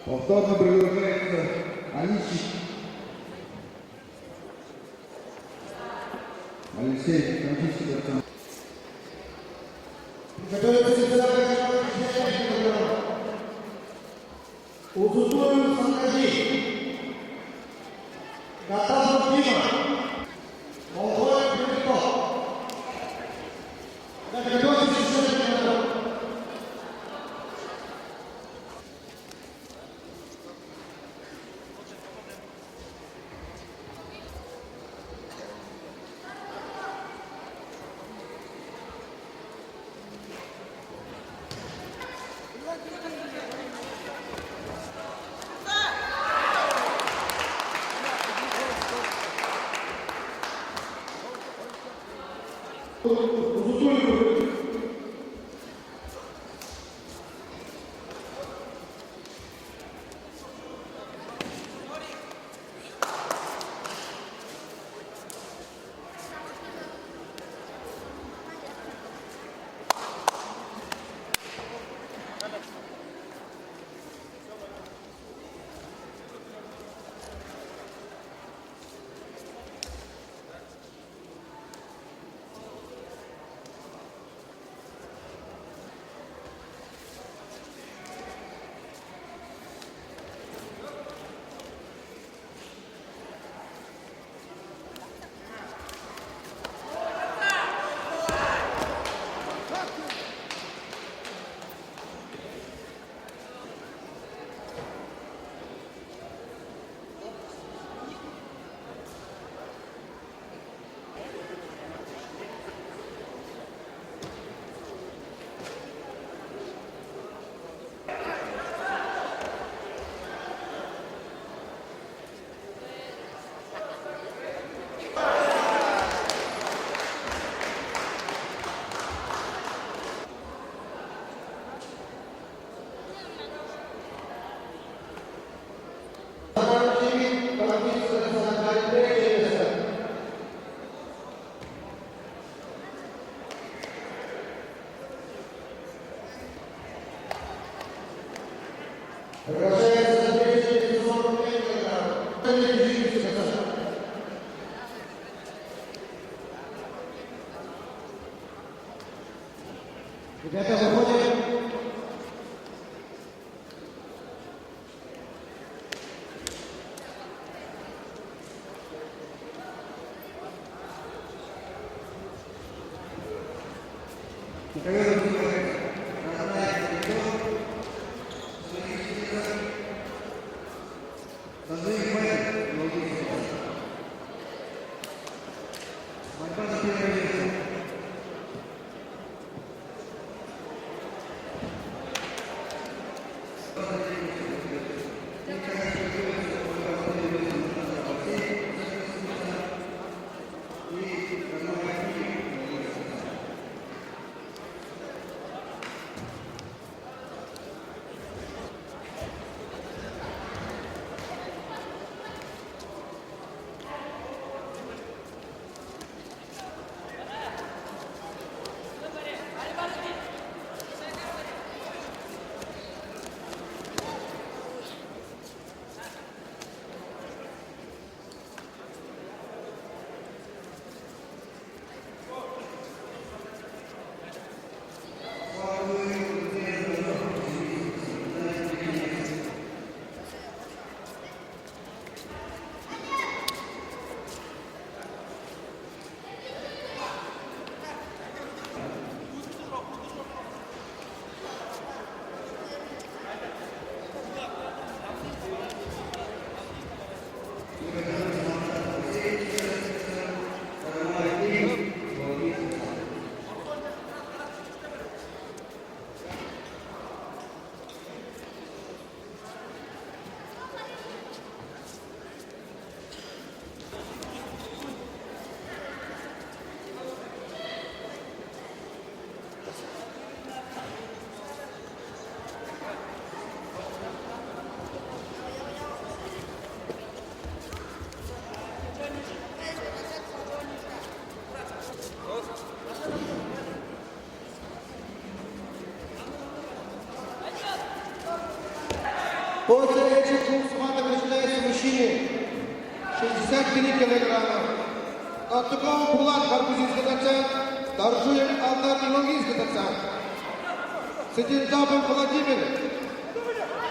Повторно предлагается Аничич. Алексей Конфисий. Готовится Узутую Санкади. Готов Дима. Молодой Прилетов. Готовится еще. Ребята, выходим. После команда начинается мужчине 63 килограмма. Тартуков Булат Барбузинский доцент, Торжуев Алдар Илогинский доцент. Сетинцапов Владимир,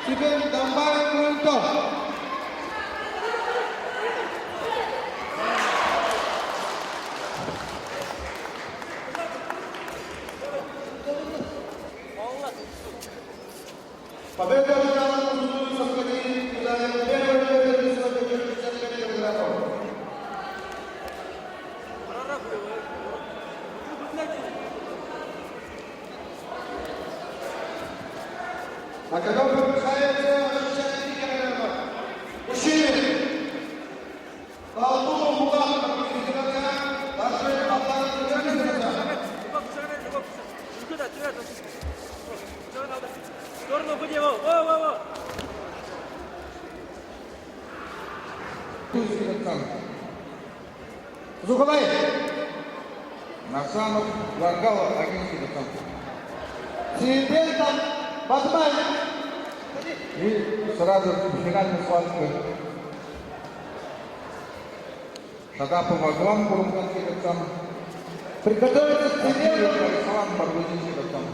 теперь Дамбаев Мунто. Победа взяла мужскую совпадение, занял первое место в 65 килограммов. А когда приближается 63 килограмма, мужчины, Алтунов Булат Барбузинский доцент, Торжуев Алдар Илогинский доцент. В сторону ходи, во. Зухалаев. Насанов, Варгала, Агинский доцент. Сидельтов Батбаев. И сразу финальная схватка. Шатапов Аглан, Бурунганский доцент. Приготовиться к Сидельтов сидельту. Александр, Барбузинский доцент.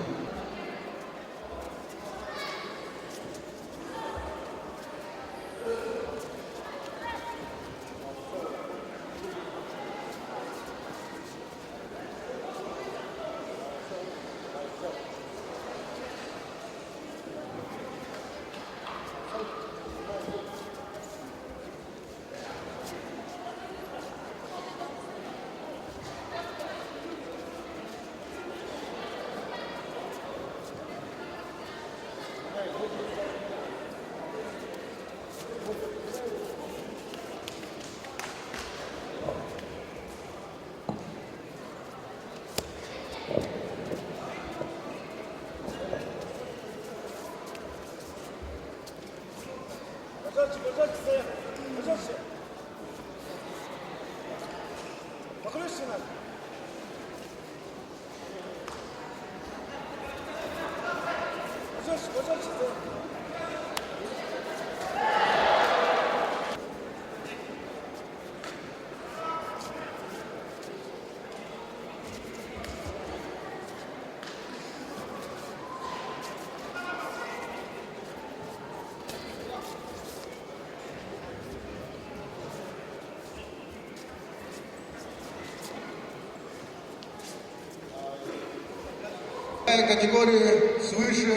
Категория свыше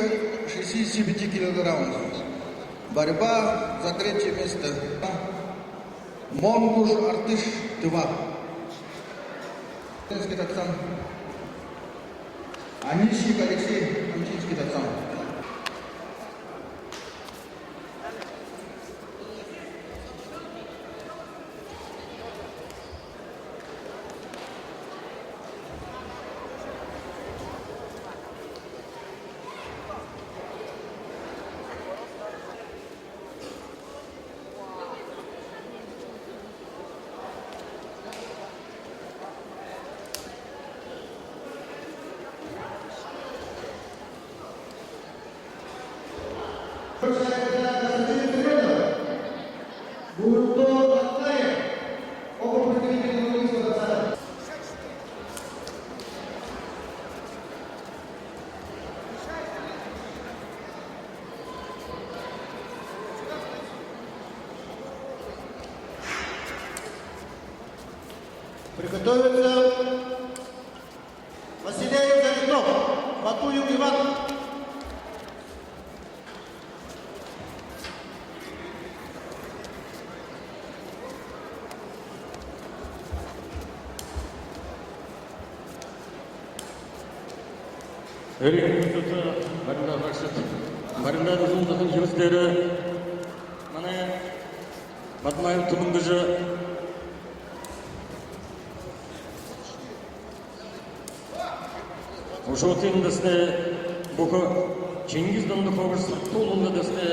65 килограммов. Борьба за третье место. Монгуш Артыш 2. Анищик Алексей Анчинский доцент. Приготовиться Василеев Залитов, Батуев Иван. Барында ұзындығын жүрістері, мана Батмаев тұмындыжы Ошотын десте бұқы Чеңгіз донды қоғырсы толынды десте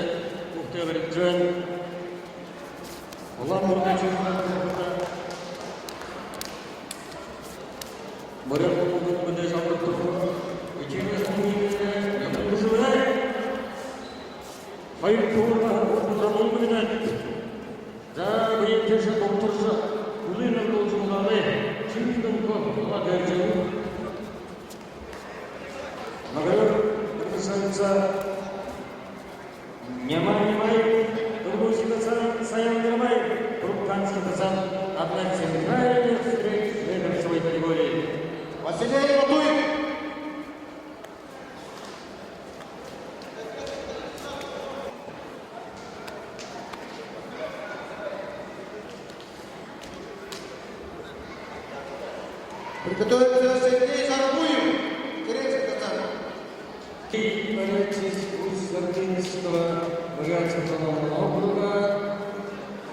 ұқты беріп жүрен. Олар бұрға жүргенді Бұрын бұғын бұнды жалдық тұрғы. Üçüncü sınıfında yapılmışlar. Hayır, doğru. ortamın bilen. Da bu yetişe doktorca uluyla dolcumları kimden korktular gerçeği. Mağdur kısaca немай, турбующийся саямдырмай, Рубканский пацан одна центральных встреч в этой весовой категории. Василий Батуев. Приготовиться Сергей Зарбуев. Турецкий пацан. И борец из Латинского богатого округа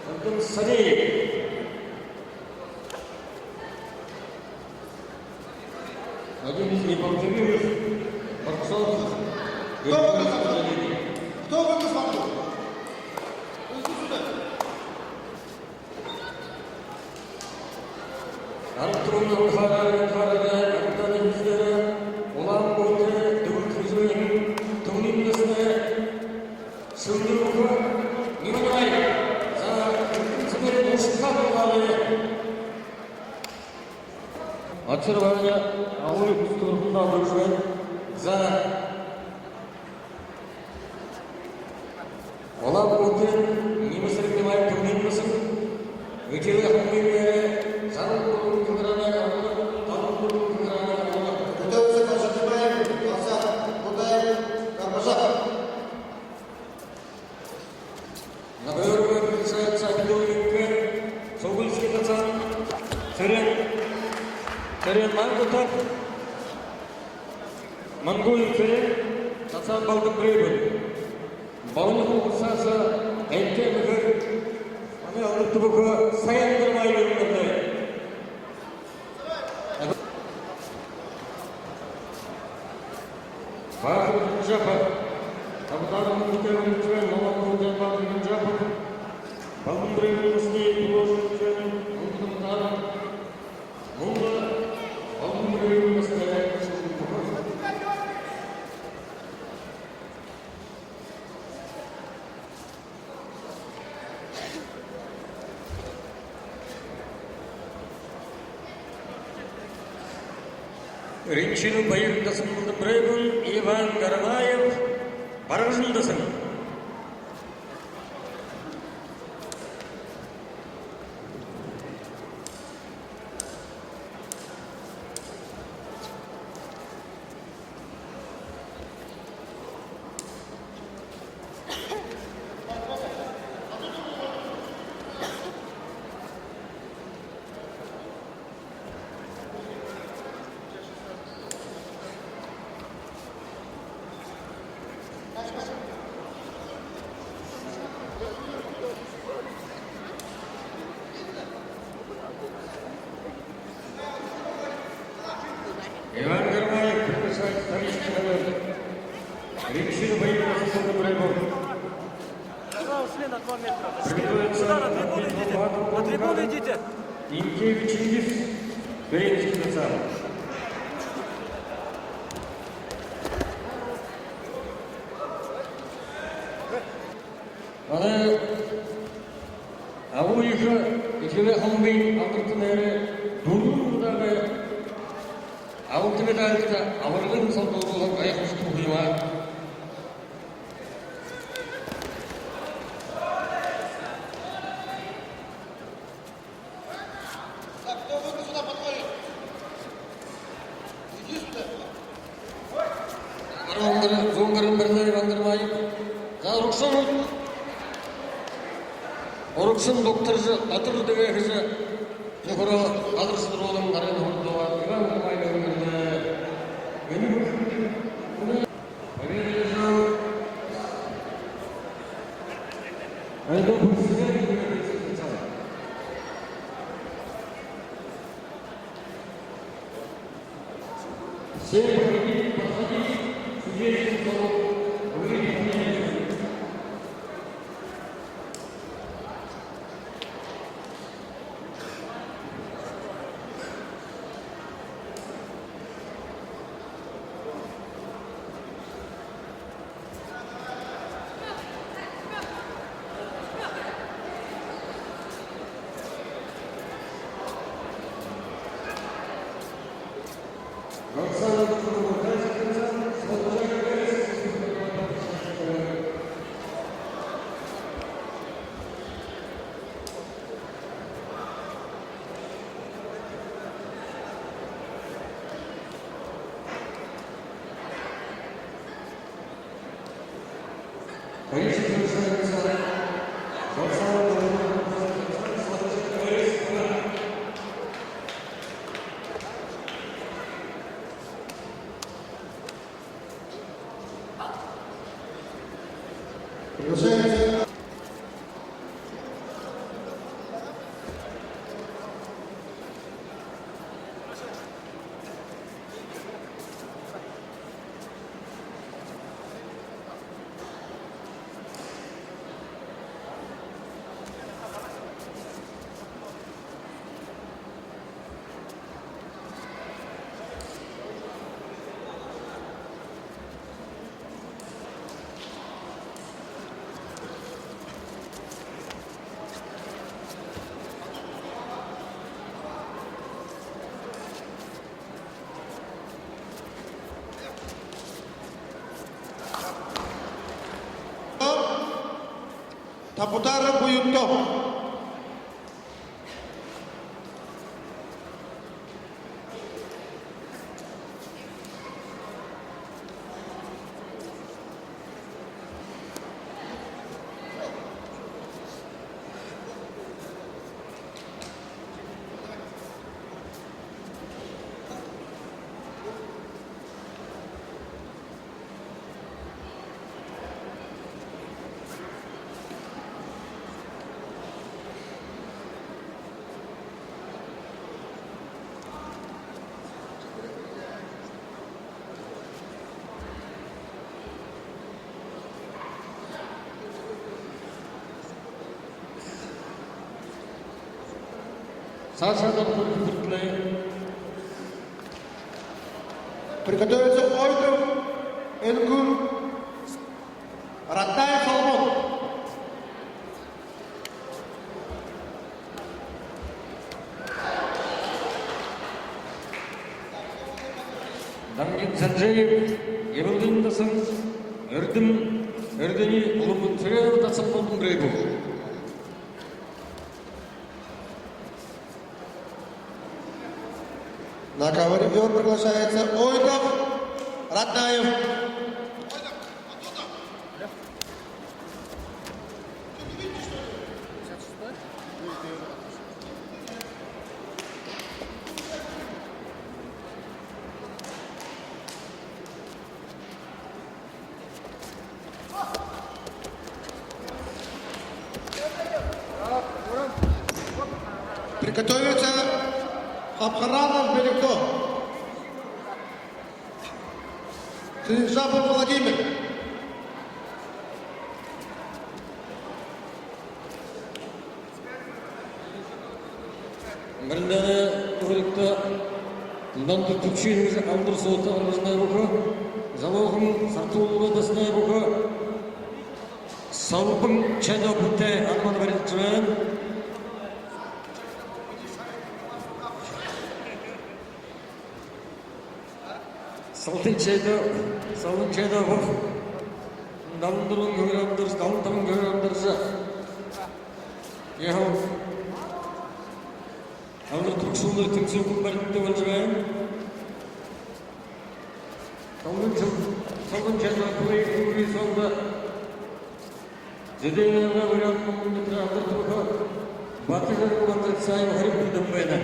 Антон Савеев. Один из неповторимых борцов. Кто вы посмотрел? Иди сюда. Антонның қарары, Антонның жүздері, олан бойты, дүгіл күзінің, тұғылымдысыны, сүрді бұқы, немай, за күнсімер ұшыққа болғалы. Отчервания, ауыл күстұрғында бұршын, за олан бойты, немесірік немай тұғылымдысын, өтелі қымбеймері, Готовится Кожаев, Лазар, Будаев, Карбашак. На боевой приглашается Академик Согульский пацан, Царен Мангутов, Монгольный Царен, пацан Балдын Брейбен. Бауынығы ұқсасы әйткен үгір, аны алыпты бұқы саяндырмай өріндірді. Бақыр Жапов, Абударының үкерінің түрен, Маманның Жапардың Жапов, Балдын Брейбен Үстей, Тұлошының түрен, Мұндың Мұнда, Балдын Брейбен Үстей, Ринчину байырындасын Балдын Брейбен, Иван Гармаев, Баражындасын. Иван Гармаев приглашает вторичный ковер. Ринчину байырындасын Балдын Брейбен. Ушли на 2 метра. Приготовится Сюда, на трибуну идите. На трибуну идите. Инкевич Чингис, Беренский пацан. Аны ауыйығы екеуі қылмайын алдыртын әрі дұрғындағы ауылды медалді ауырлығын салды олған аяқ ұшты ұйыма. Так, кто вы сюда подходит? Иди сюда. Жоңғырын бірлері бандырмайып. Орукшын докторжы атыр деген кіші Нұқыры адырсыдыр олың қарайын орындуға Иван Гармаев өмірді. Айда бұлсыға все подходи, судейский стол, увидите меня. Приглашается Taputara Buyutto. Саша Дабуртный. Приготовиться Ойтров, Энгун, Ратаев, Соломон. Дамгин Санжаев, Евелдин Дасан, Эрдим, Эрдени, Улумун Сырев, Дасан Болдун Грейбу. На ковер приглашается Ойтров, Ратаев. Приготовиться Хабхаранов Беликто. Синжапов Владимир. Біріндері тұрғылықты ұлданды түпшейіңіз алдыр соты арызынай бұқы, залоғын сартуылы дасынай бұқы, салыпың чәді бұтты арман бәрінтімен, Saltın çayda var. Dalındırın görüyoruz, dalındırın görüyoruz. Yahu, alır Türksulları tümsü kumbarında olacağım. Saltın çayda kuvayı sonunda. Zedelerine uyanmamın nükle alır Türk'a. Batıları kullandık sayı harip bildim beyler.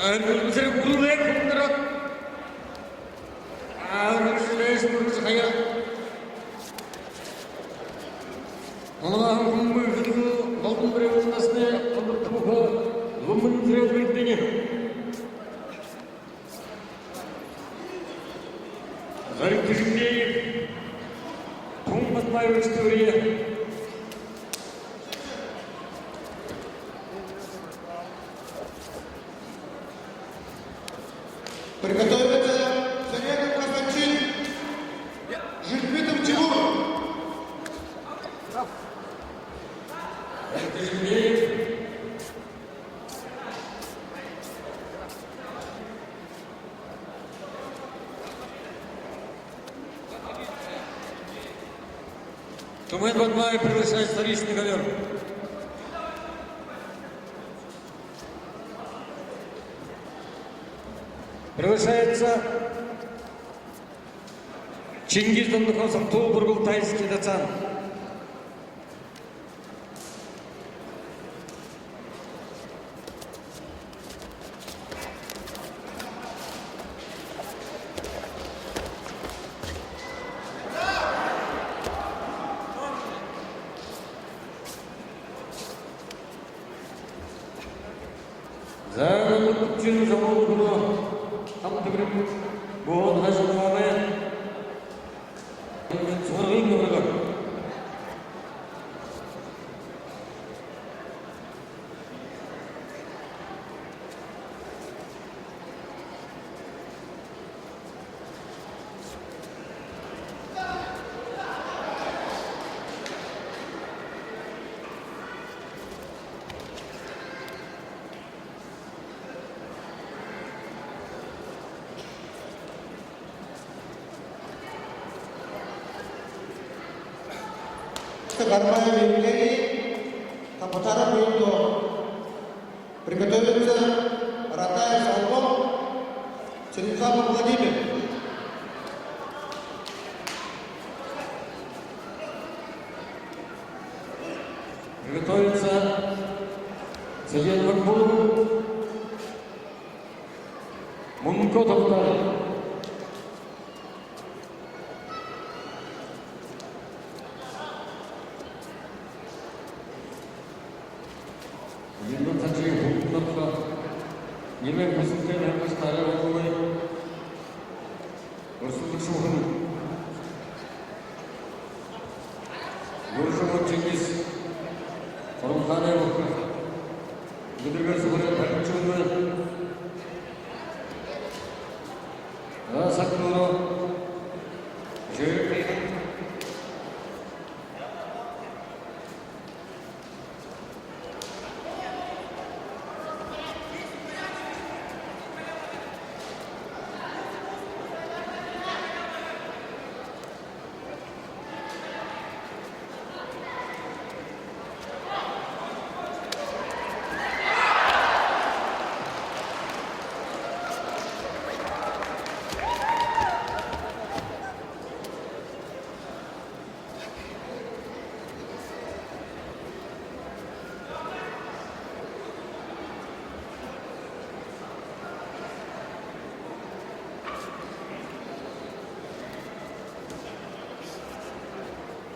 Önümüze kurulaya kurularak önümüze kurulacak hayat. Allah'ın kumbu yüzünü altın bir evindesine alırtı bu lumun ziret birliğini. Zarif kişimde tüm batmayı ölçtüğüye Тяжелее. Тумен Бадмаев превышает столичный ковер. Превышается Чингиз Дондухосов, Тулбургул, тайский Дацан. За Купчин Замолгуно, Хамтабрим, Бон Хашимаве, Цурвин Гаврагар. Гармаев Евгений, Капотара Бунто. Приготовиться Ратаев Салков, Черенков Владимир. Приготовиться Саген Макбулов, Мунко Тавтар. Елдің қаншығы бұлтынапқа, елмен көсілген әрқаш тары болмай, ұрсылдық шоғын. Көрші Чингиз, Құрымханы бұқы, бүдірген сұғырын пәркінші бұлмай, Сақнұры, жүйі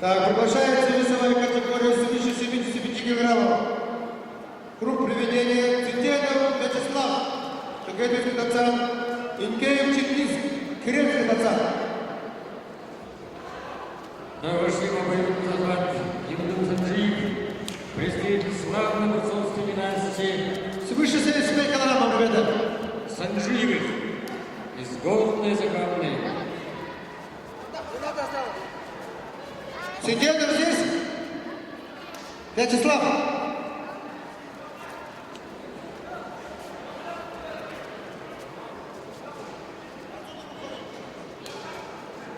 Так, приглашается весовая категория свыше 75 килограммов. Круг приведения Цветенов Вячеслав, Шагайдовский Дацан, Инкеев Чингиз, Киренский Дацан. Нашего боевого захвата Евдом Санджиев, представитель славной борцовской династии Свыше 75 килограммов, ребята. Санджиевых из Горной Закамны. Цветенов здесь? Вячеслав.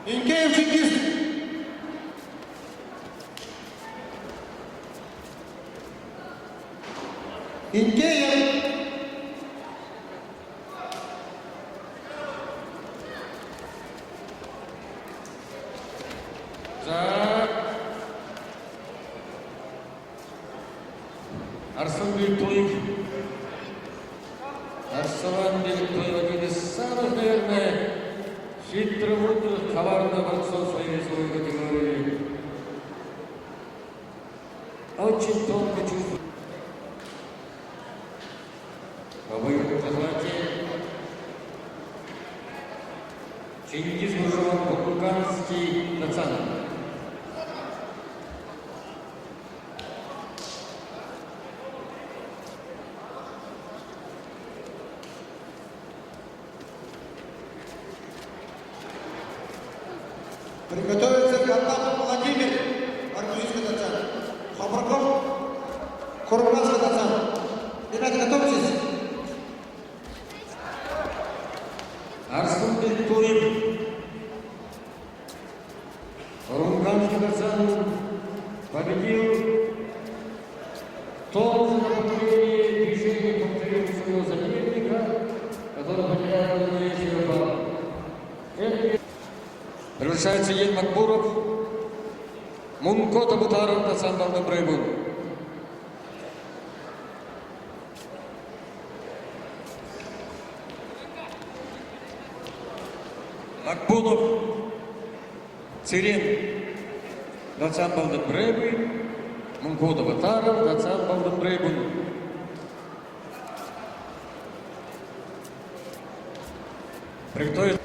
Инкеев Чингиз. Инкеев. Арслан Бельтоев. Арслан Бельтоев один из самых, наверное, хитромудрых, коварных борцов своей весовой категории. Очень тонко чувствует. По боевому захвате Чингиз Муржон, Бакуканский Дацан. Приготовиться Картапов Владимир, Барбузинский доцент. Хабарков, Курбанский доцент. Ребята, готовьтесь. Арсенбек Туин, Курганский доцент, победил в том же направлении движения повторил своего соперника, который потерял равновесие балла. Приглашается Ен Макбуров, Мункот Абутаров, доцент Алдабрайбун. Макбунов, Цирен, доцент Алдабрайбун, Мункот Абутаров, доцент Алдабрайбун. Приготовить.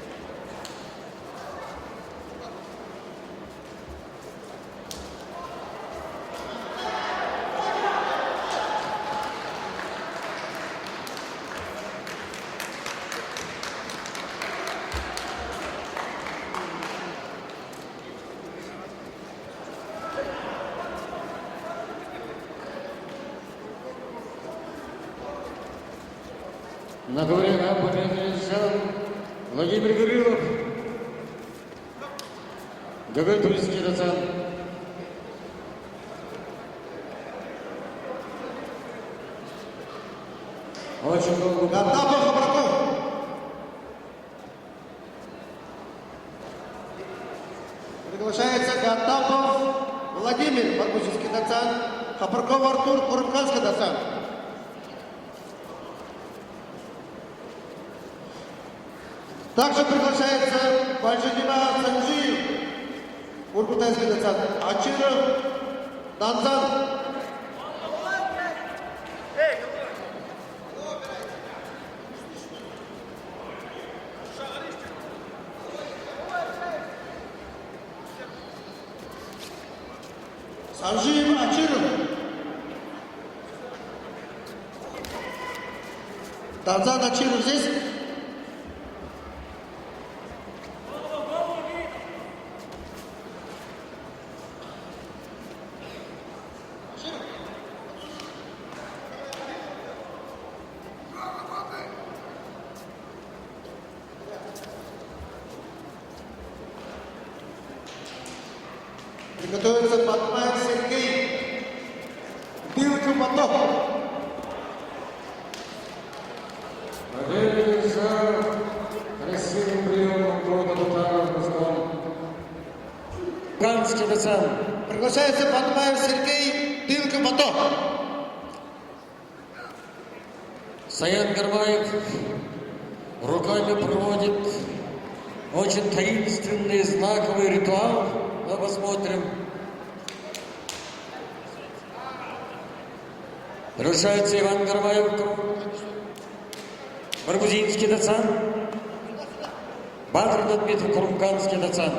На ковре победил Владимир Гаврилов, Гагатульский доцент. Очень долго. Гатапов, Хабарков. Приглашается Гатапов Владимир, Барбузинский доцент. Хабарков Артур, Курбанский доцент. Также приглашается Бальжидима Санджиев, Уркутайский доцент. Ачиров Данзан. Санджиев Ачиров. Данзан Ачиров здесь. Приготовится Батмаев Сергей. Билка Батов. Победился красивым приемом года Батаров Москва. Курганский доцент. Приглашается Батмаев Сергей. Билка Батов. Саян Гармаев руками проводит очень таинственный знаковый ритуал. Мы посмотрим. Приглашается Иван Гармаев, Барбузинский доцент, Батыр Дмитрий Курганский доцент.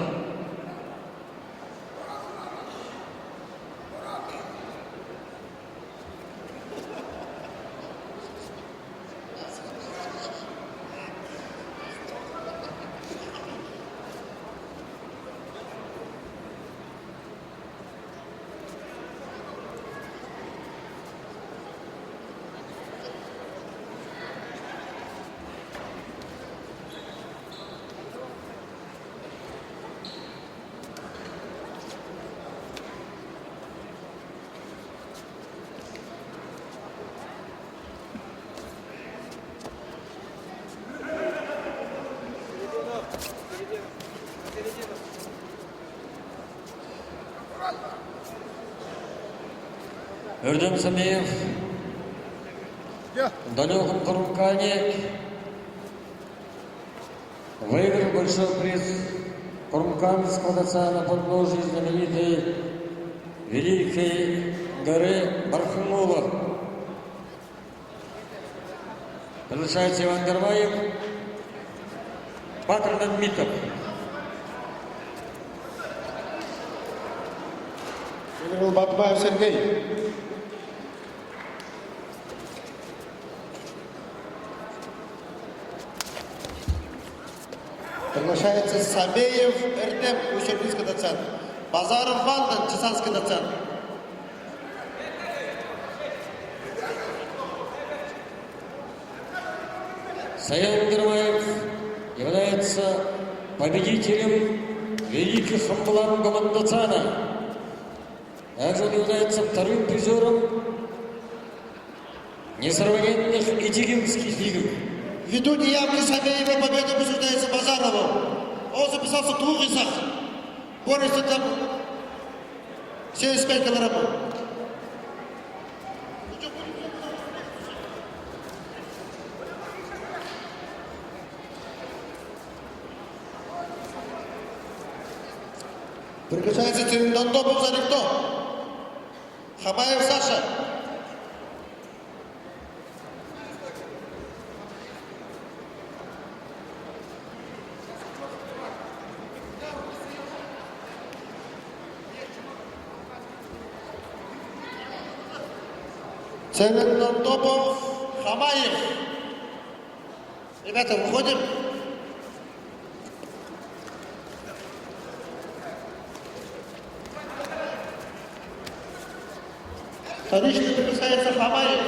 Эрдем Самиев в далеком Кургане выиграл большой приз Курганского доцента на подножии знаменитой Великой горы Барханула. Приглашается Иван Гармаев, Батыр Дмитров. Выиграл Батмаев Сергей. Приглашается Самеев Эрдем, Ущербинский доцент. Базаров Ванда, Чесанский доцент. Саян Гармаев является победителем великих эмблем Гомондоцана. Также он является вторым призером несравненных этигинских игр. Ввиду неявки Самеева победа присуждается Базарову. Он записался в 2 весах. Борется там 75 килограммов. Приглашается Цирендандопов за никто. Хамаев Саша. Цирендандопов, Хамаев. Ребята, выходим. Вторично приглашается Хамаев.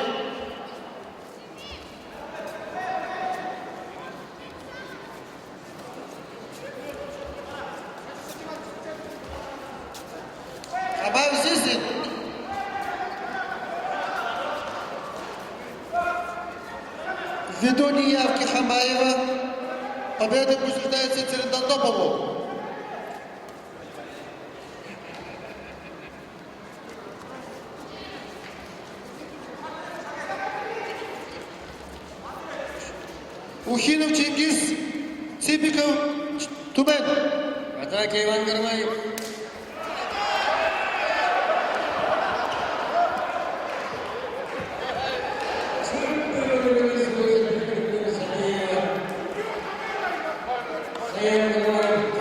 Хамаев здесь. Ввиду неявки Хамаева победа присуждается Цирендандопову. Ухинов Чингис, Ципиков, Тюмень. В атаке Иван Гармаев.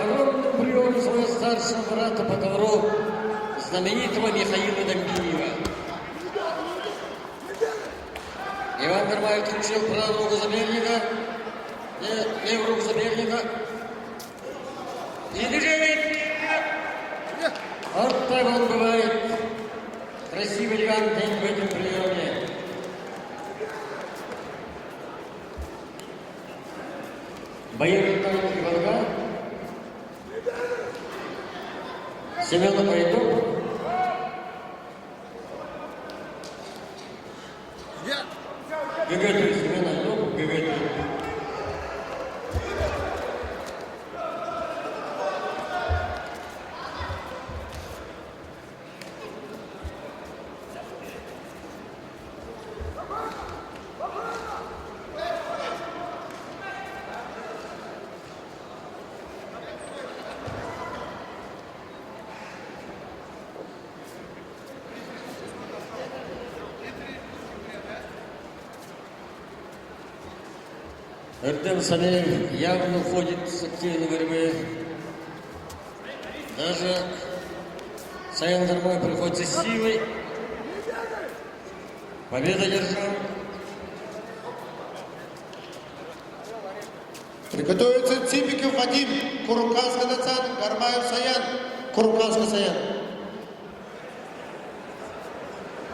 Огромным приемом своего старшего брата по ковру, знаменитого Михаила Домбиева. Иван Гармаев включил правую руку соперника, левую руку соперника. И движение! Вот так он бывает. Красивый, элегантный в этом приеме. Боец Виталий Иванга. Семена Поэтов. ГГ-3, Семена Поэтов, ГГ-3. Артем Самеев явно входит с активной борьбы. Даже Саян Гармаев приходится с силой. Победа держал. Приготовится Ципиков Вадим, Куруканский Нацан, Гармаев Саян, Куруканский Саян.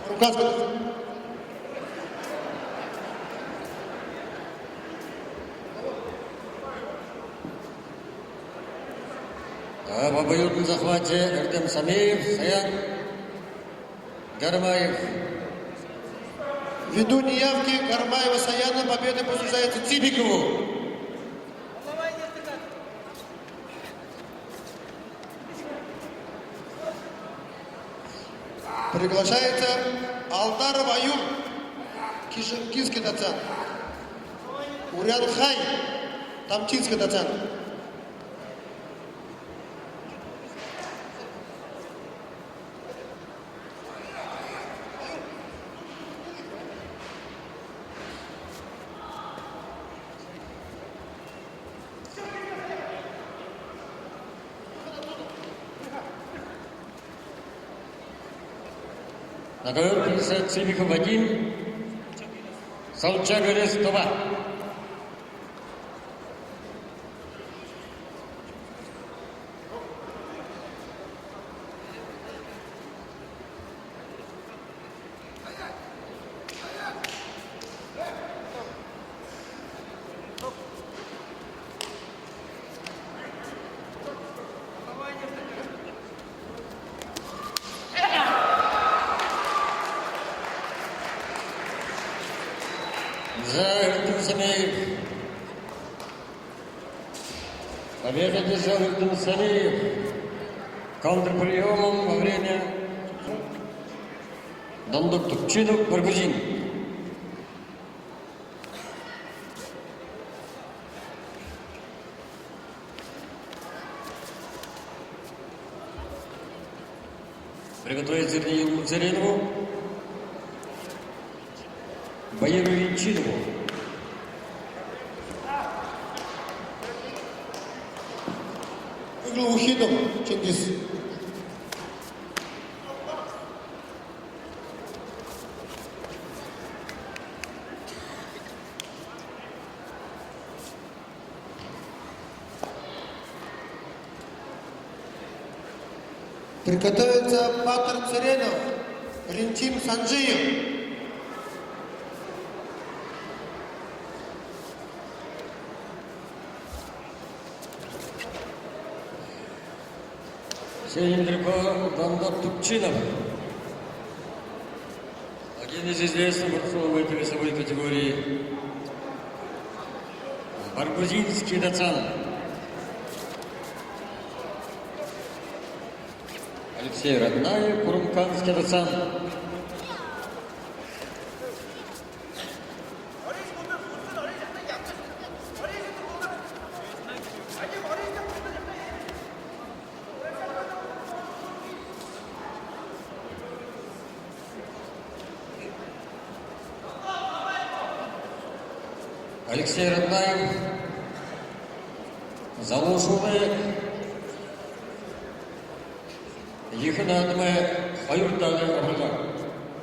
Куруканский Нацан. В обоюдном захвате Артем Самеев, Саян Гармаев. Ввиду неявки Гармаева Саяна победа присуждается Ципикову. Приглашается Алдаров Аюб, Кишинский доцент. Урянхай, Тамчинский доцент. На ковер приглашает Ципиков Вадим, Солчак Рестова. Самеев. Победу одержал Ильдум Самеев контрприемом во время Дандук Тупчинов Баргузин. Приготовить Зерниилу Муцаринову, Баиру Винчинову. Игру Ухидов, Чингис. Приготовится Патр Царенов, Ринчим Санджиев. Северо Дандук Тупчинов. Один из известных борцов в этой весовой категории. Баргузинский Дацан. Алексей Роднаев, Курумканский Дацан. Алексей Роднаев, Залушулы, Еханадме, Хаюрдалы Абрага.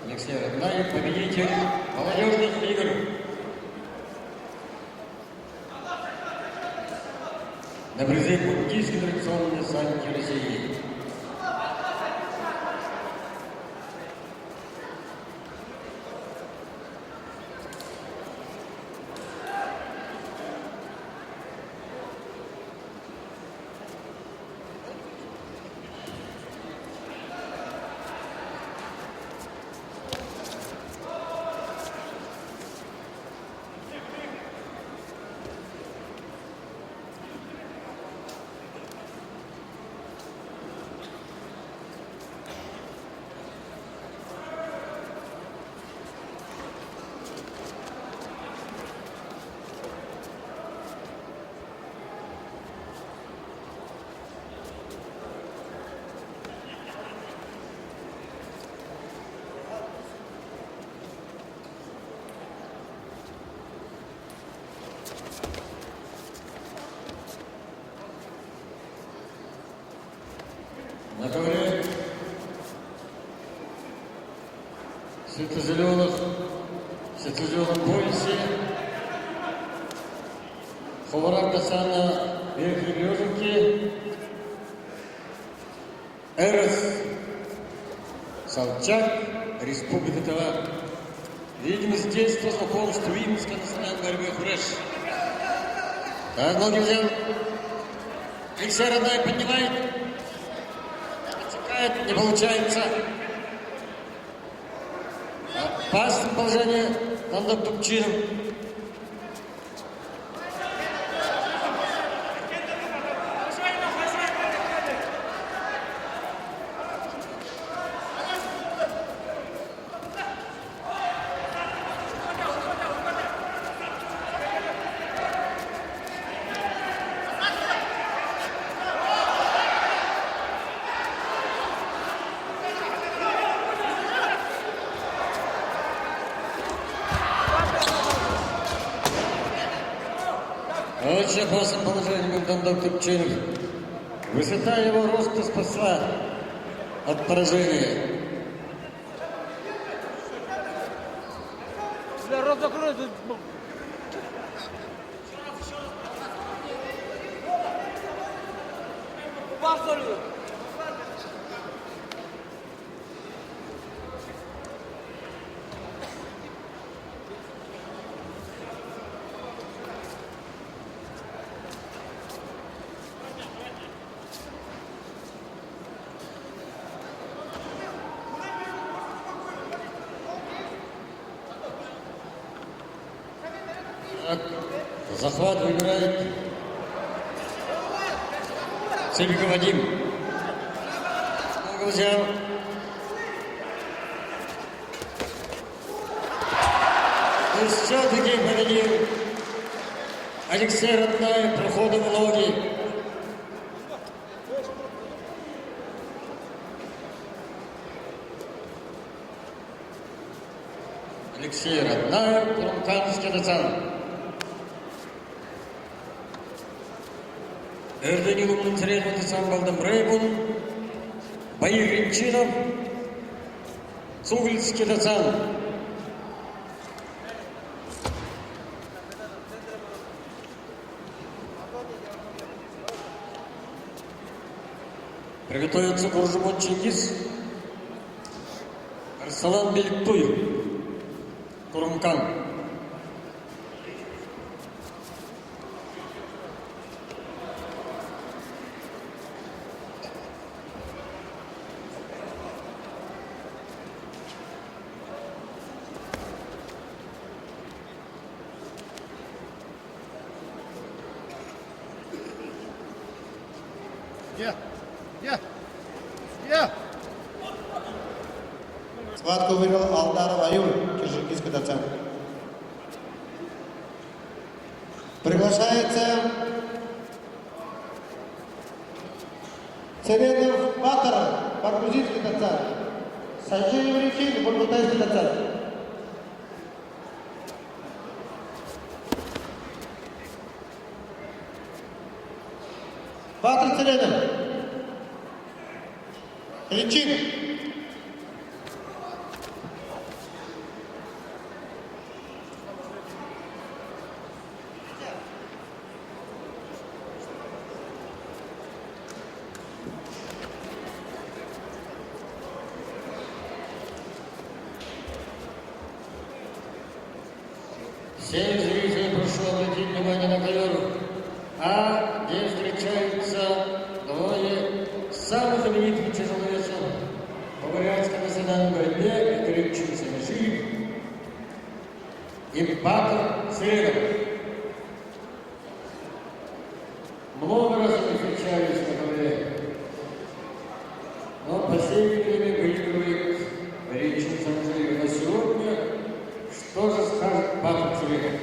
Алексей Роднаев, победитель молодежных игр. На призы Балтийской традиционной саммите России. На ковре в светло-зеленом поясе Ховарак Дасана верхней лежанки Эрес Салчак, Республика Тыва. Видимо, с детства знакомство Винской национальной борьбы Хуреш. Так, ноги взял. Алексей Роднаев поднимает. Не получается. Опасное положение Дандук Тупчинов. Очень опасным положением был Дандук Тупчинов. Высота его роста спасла от поражения. Захват выбирает Цыбиков Вадим. Ногу взял. И все-таки победил Алексей Роднаев проходом в ноги. Алексей Роднаев, Курмканский Дацан. Эрденилумның средний Дацан балдым Рейбун, Баир Ринчинов, Цугельский Дацан. Приготовится Куржумон Чингис, Арсалан Беликтуев, Курмкан. Схватку выиграл Алдаров Аюр, Киржикийский доцент. Приглашается Цередов Батар, Баргузинский доцент. Санжей Юрьевич, Бургутайский доцент. Батар Цередов. Личин. Всех зрителей прошу обратить внимание на ковер, где встречаются двое самых знаменитых тяжеловесов по варианской национальной борьбе. Это Римчин Самишиев и Батар Цередов. Много раз они встречались на ковре, но в последнее время выигрывает Римчин Самишиев. А сегодня что же скажет Батар Цередов?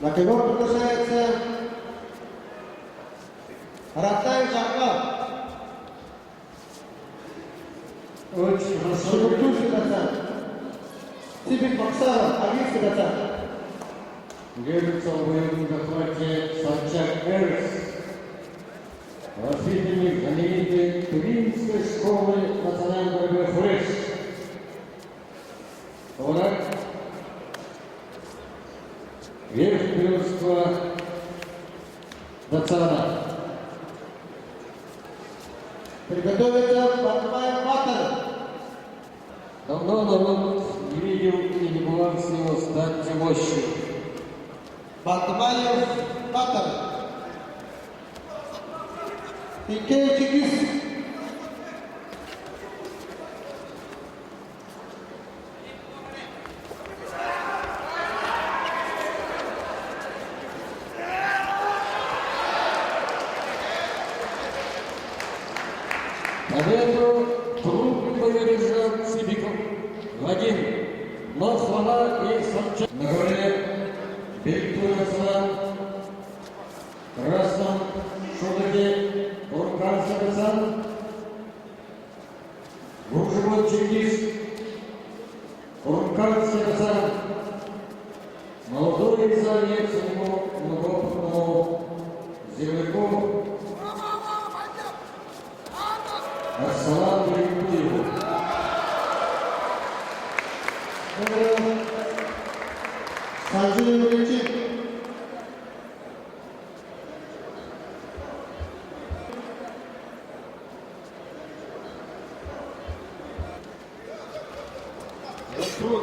На ковер приглашается Ратаев Жакал. Очень хорошо. Шебутурский доцент. Цибик Максаров, Агинский доцент. Держится в боевом захвате Санчак Эрс, воспитанник знаменитой Туринской школы национальной борьбы Фреш. Враг Верхнеурского Дацана. Приготовиться Батмаев Батар. Давно народ не видел и не бывал с него станьте мощью. Батмаев Батар. Икей Чигис. Победу трудно повержал Цыбиков Вадим, но хвала и Санчак. На ковре Беликтуев Арсалан, в красном шубаке Курмканский Дацан, Куржумон Чингис, Курмканский Дацан, молодой занят своему многоопытному земляку Арсалану Беликтуеву. Санжи Валентин.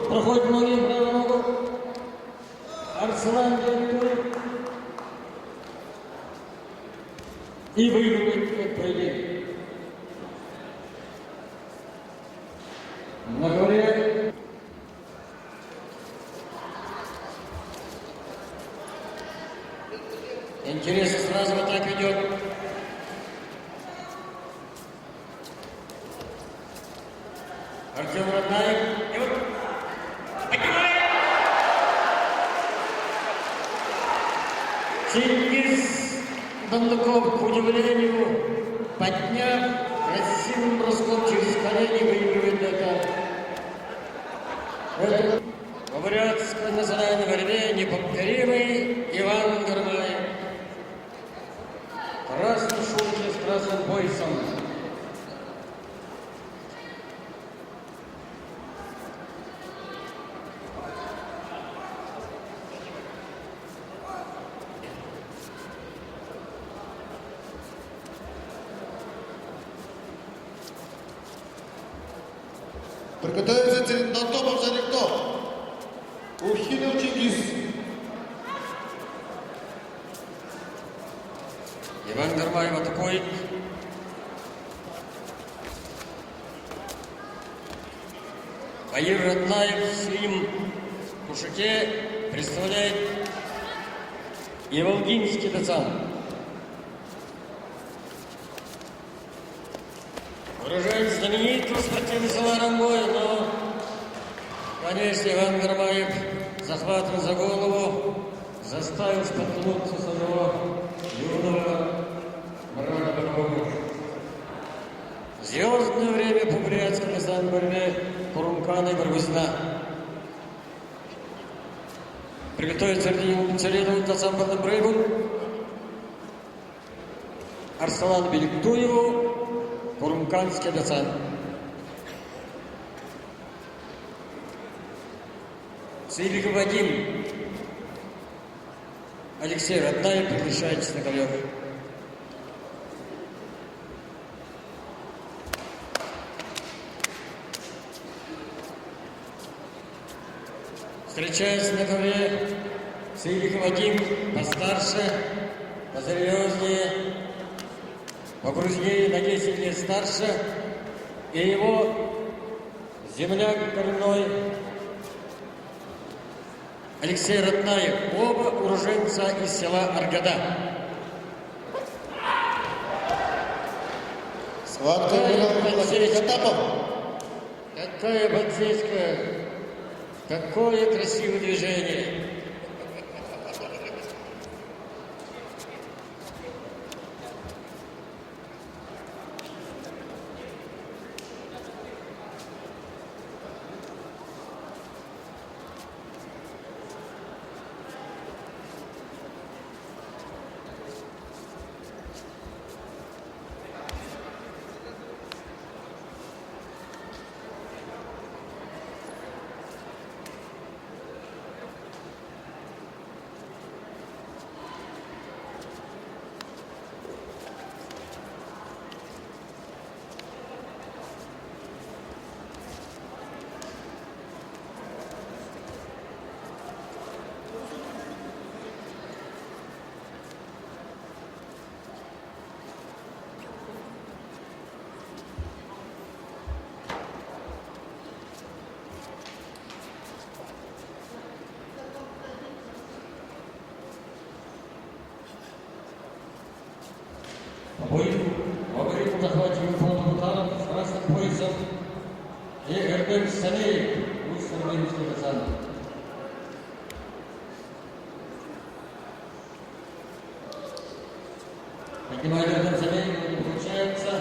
Проходит ноги в правую ногу. Арслан Геркулев. И выигрывает этот поединок. На ковре. Интересно, сразу вот так идет. Артем Роднаев. И вот поднимает. Чингис Дондуков, к удивлению, подняв красивым броском через колени, выигрывает это. В бурятской национальной борьбе непокоримый Иван Гармаев. Красный шубки с красным поясом. Приготовиться Дондуков за никто. Ухилил Чингис. Иван Гармаев атакует. Баир Роднаев в своим кушаке представляет Евалгинский Дацан. Выражает знаменитого спортивного Рамбоя, но, конечно, Иван Гармаев захватом за голову заставил споткнуться своего юного брата Барбова. Звездное время по бурятской национальной борьбе Курумкана и Баргузина. Приготовиться следует на самборном брейву Арслану Беликтуеву, Курумканский Дацан. Силиков Вадим, Алексей Роднаев, приглашайтесь на ковер. Встречается на ковре Силиков Вадим, постарше, посерьезнее, погрузнее, на 10 лет старше, и его земляк коренной Алексей Роднаев, оба уроженца из села Аргада. Схватка выиграл Владимир Хатапов. Какая подсечка, какое красивое движение. Фаворитом захватил фронт ударом с красным поясом и Эрбек Салеев, Усть-Армейский Дацан. Поднимает Эрбек Салеев, не получается,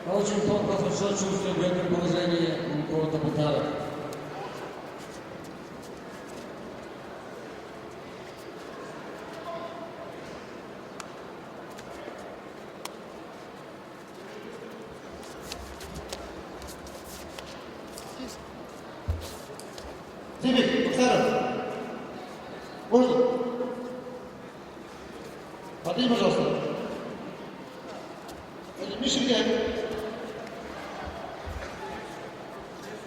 но очень тонко хорошо чувствует в этом положении какого-то удара. Тимик, Бухаров. Подойди, пожалуйста. Мишель.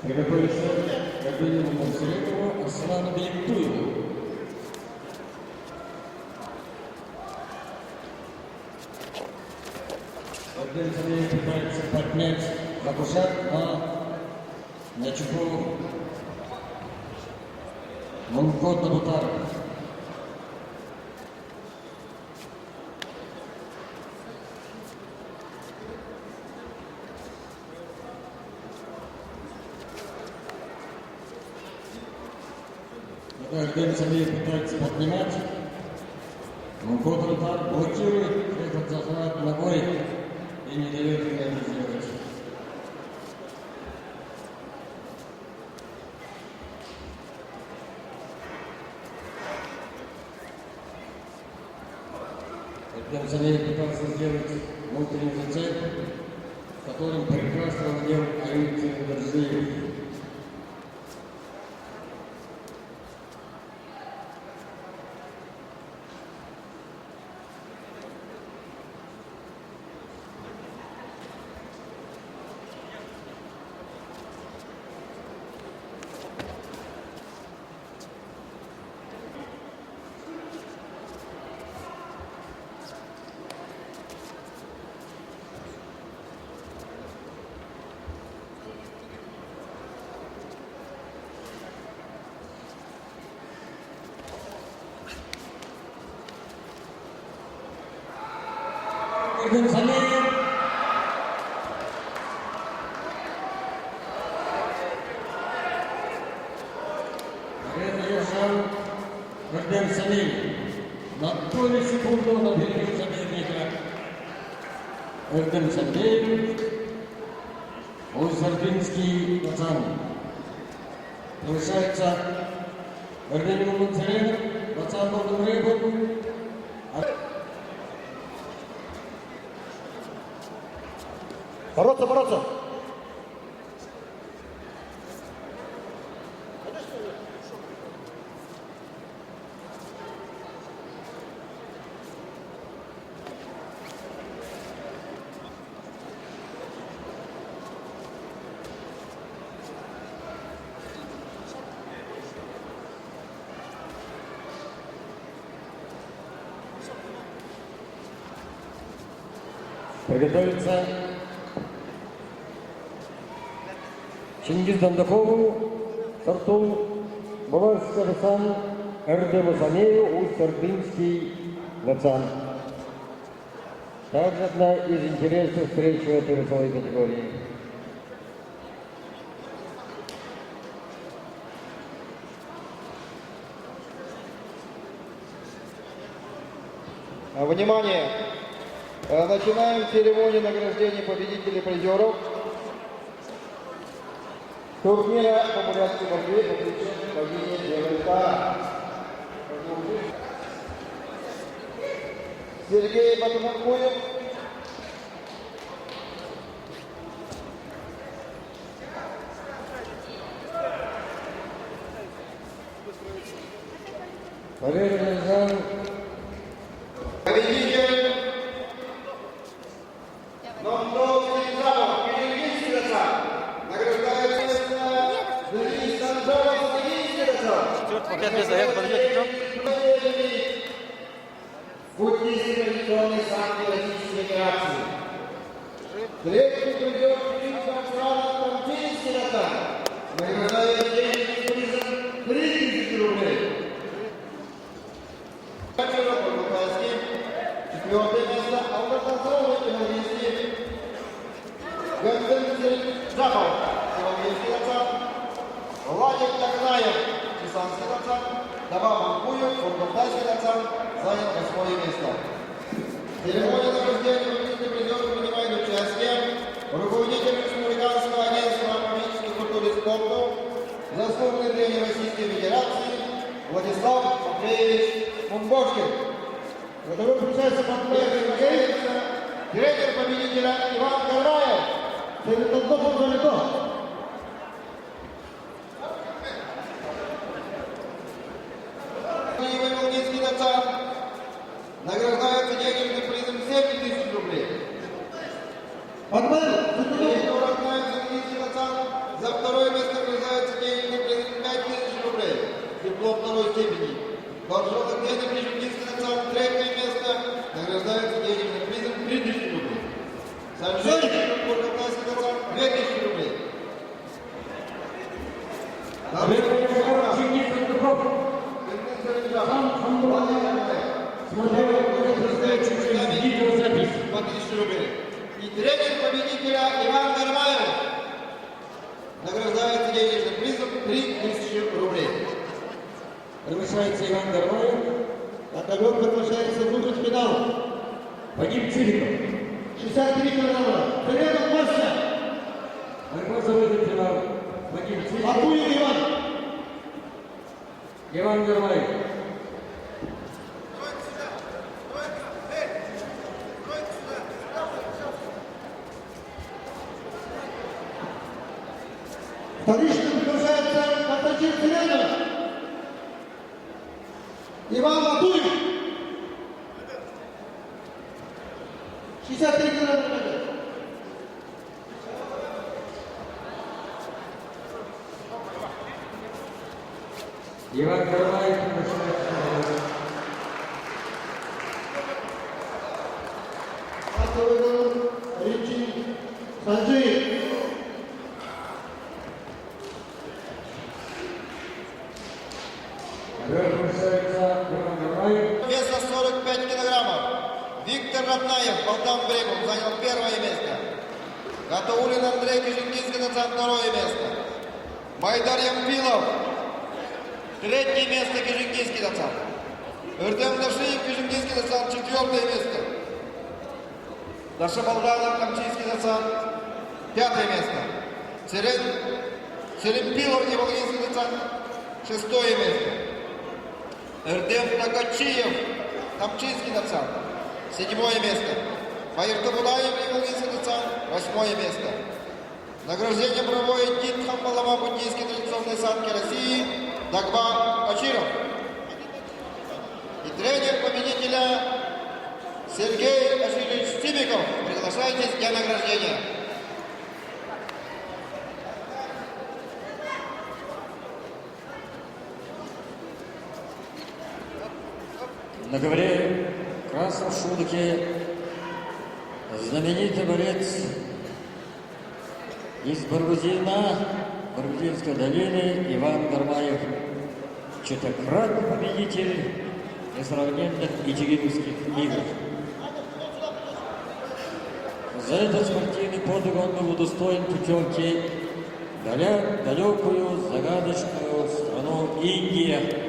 Приготовиться к Евгению Монсереву, Аслану Белентуеву. Евгений пытается поднять Лакушат на чеку Монкот Набутар. Евгений Самиев пытается поднимать. Монкот Набутар блокирует этот захват ногой и не дает ему это сделать. Евгений Самиев пытался сделать внутренний зацеп, которым прекрасно владел Аюб Даржиев. Евгений Самиев. Решал Евгений Самиев. На долю секунду наперед соперника. Евгений Самиев. Узарбинский пацан. Повышается Евгений Монсерев. Пацан был рыбу. Бороться, бороться. Приготовиться Чингиз Дандакову, Сартул, Баларский Асан, Эрдему Самею, Усть-Арбинский Нацан. Также одна из интересных встреч в этой весовой категории. Внимание! Начинаем церемонию награждения победителей призеров турнира по бурятской борьбе по причине богини Девы. Сергей Батуманкуев. Валерий Рязан. Победитель Номдовский замок, Кириллинский Рязан. Награждается Денис Санжаров, Кириллинский Рязан. Четвертый пакет без заявок подойдет, кто? Буддийской традиционной Санкт-Российской Федерации. Третий придет принц Оксана Тамтинский Рязан. Награждает денежным призом 3000 рублей. Четвертое место Алматазовый Ивановский Ганденцель Запал Ивановский Рязан. Владик Тагнаев Чесанский Рязан. Давам Манкуев Фургалтайский Рязан занял 8 место. Церемония награждения победителей призеров принимает участие руководитель Республиканского агентства политической культуры и спорта, заслуженный тренер Российской Федерации Владислав Матвеевич Мунбошкин. Который включается под директор победителя Иван Карнаев. Ивановский Нацан. Награждается денежным Тренер Ратнаев, Сергей Пацан. За второе место награждается денежный приз 5000 рублей. Диплом второй степени. Должок Гений Прижигинский Нацан. Третье место награждается денежным призом 3000 рублей. Самсонов Кургатайский Нацан 2000 рублей. Видеозапись. 2000 рублей. И тренер победителя Иван Гармаев награждается денежным призом 3000 рублей. Приглашается Иван Гармаев. Батальон приглашается в финал. Вадим Цириков. 63 килограмма. Тренер Мастер. Борьба за выход в финал. Вадим Цириков. Акуев Иван. Иван Гармаев. Вторично приглашается Константин Селянов. Иван Матуев. 63 килограмма. Иван Гармаев приглашается. Автовыгон Ричи Санджи. Приглашается Иван Гармаев. Веса 45 килограммов. Виктор Ратнаев, Богдан Брегов занял первое место. Гатаулин Андрей Кижингинский Нацан второе место. Майдар Ямпилов третье место Кижингинский Нацан. Эрдем Дашиев Кижингинский Нацан четвертое место. Даша Балданов Камчинский Нацан пятое место. Церемпилов Евангельский Нацан шестое место. Эрдем Такачиев Камчинский Нацан седьмое место. Байыртыбулаев Евангельский Нацан восьмое место. Награждение проводит Дин Хамбалама буддийской традиционной санки России Дагба Ачиров. И тренер победителя Сергей Ашилевич Стимиков. Приглашайтесь для награждения. На ковре в красном шубке знаменитый борец из Баргузина, Баргузинской долины Иван Гармаев, четырехкратный победитель несравненных ичигинских игр. За этот спортивный подвиг он был удостоен путевки в далекую загадочную страну Индия.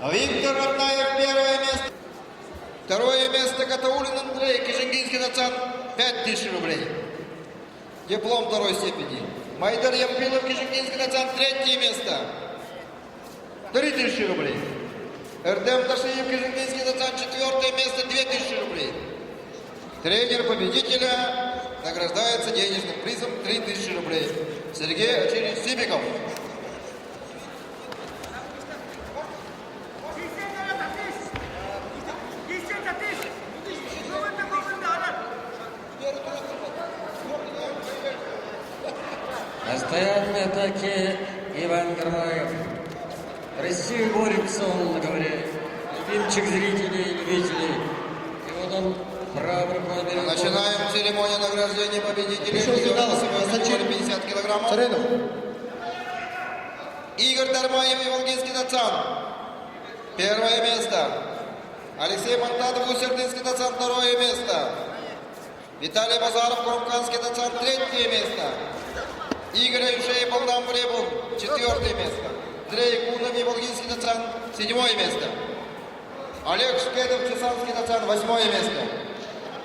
Виктор Ратнаев первое место. Второе место Гатаулин Андрей Кижингинский Нацан 5000 рублей. Диплом второй степени. Майдар Ямпилов Кижингинский Нацан третье место. 3000 рублей. Эрдем Ташиев Кижингинский Нацан четвертое место 2000 рублей. Тренер победителя награждается денежным призом 3000 рублей. Сергей Ачирич Сибиков. Постоянной атаке Иван Гармаев. Россию борется он на ковре. Любимчик зрителей и любителей. И вот он правой рукой берет. Начинаем церемонию награждения победителей. 50 килограммов. Игорь Дармаев, Евангельский Нацан. Первое место. Алексей Монтадов, Усердинский Нацан. Второе место. Виталий Базаров, Курумканский Нацан. Третье место. Игорь Аюшеев, Богдан Бребун. Четвертое место. Андрей Кунов, Евангельский Нацан. Седьмое место. Олег Шкедов, Чесанский Нацан. Восьмое место.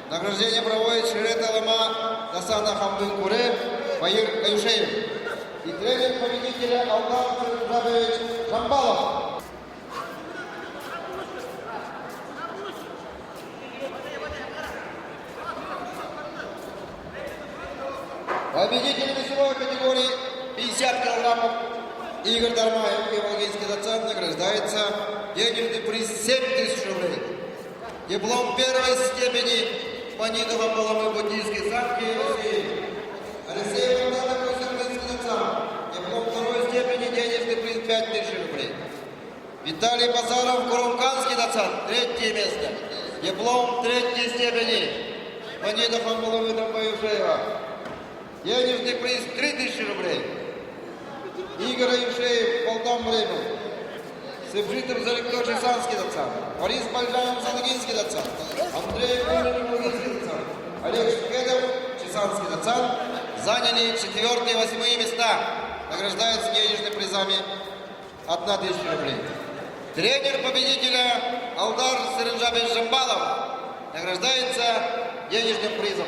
Награждение проводит Ширет Алама Насана Хамдун Куре, Баир Аюшеев. И тренер победителя Алдан Жабович Жамбалов. Победитель весовой категории 50 килограммов Игорь Дармаев и Волгинский доцент награждается денежный приз 7000 рублей. Диплом первой степени по Нидовым Баламы буддийской санки России. Алексей Мандатов, Гусердынский доцент. Диплом второй степени, денежный приз 5000 рублей. Виталий Базаров, Курумканский доцент, третье место. Диплом третьей степени. Манидов Амбаловы Дамбаюшеева. Денежный приз 3000 рублей. Игорь Евшеев, Полтон Время. Сыбжитов Заликто Чесанский доцент. Борис Бальжанов, Залогинский доцент. Андрей Кулин, Волгинский доцент. Олег Шкедов, Чесанский доцент. Заняли 4 и 8 места. Награждаются денежными призами 1000 рублей. Тренер победителя Алдар Сырынжабович Жамбалов награждается денежным призом.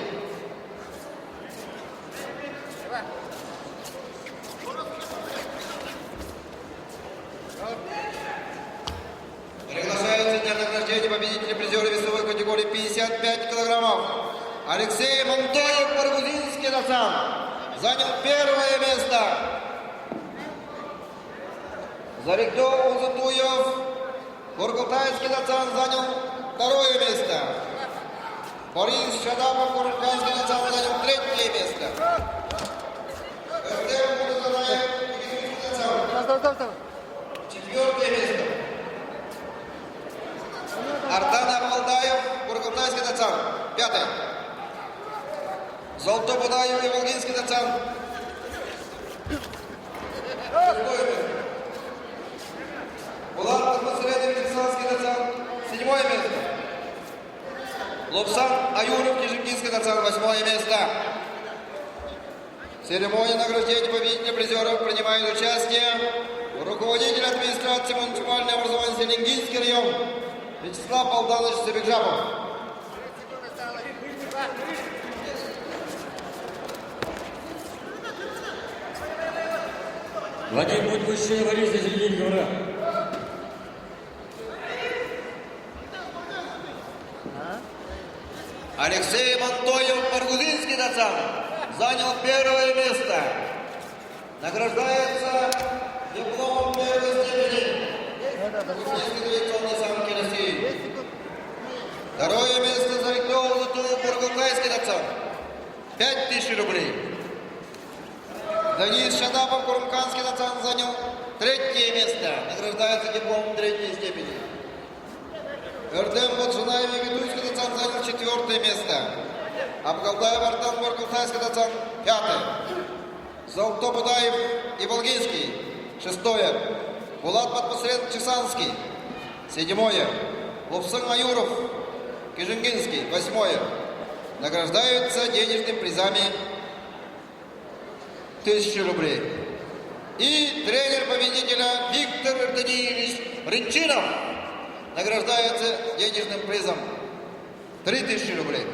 Приглашается для награждения победителя призера весовой категории 55 килограммов. Алексей Монтоев, Баргузинский доцент, занял первое место. Зарикто Узатуев, Кургутайский доцент, занял второе место. Борис Шадапов, Кургутайский доцент, занял третье место. Эрдем Мурзанаев, Кургутайский доцент, четвертое место. Артан Абалдаев, Кургутайский доцент, пятое. Золото Будаев и Волгинский доцент, шестое место. Булат Масаредович Чесанский доцент, 7-е место. Лобсан Аюров, Кижингинский доцент, 8-е место. В церемонии награждения победителя призеров принимает участие руководитель администрации муниципального образования Селенгинский район Вячеслав Алданович Сабикжапов. Вадим, будь выше, Борис, за середине, ура! Алексей Монтоев, Баргузинский доцент, занял первое место. Награждается дипломом первой степени. Баргузинской традиционной самки России. Второе место Зарикто Узатуев, Кургутайский доцент, 5000 рублей. Данис Шадапов, Курумканский доцент, занял третье место. Награждается дипломом третьей степени. Эрдем Баджунаев и Витуйский доцент занял 4 место. Абгалдаев Артан Кургутайский доцент, 5. Золото Будаев и Волгинский, 6. Булат Батпасред Чесанский, 7. Лобсан Аюров, Кижингинский, 8. Награждаются денежными призами 1000 рублей. И тренер победителя Виктор Эрдениевич Рынчинов награждается денежным призом 3000 рублей.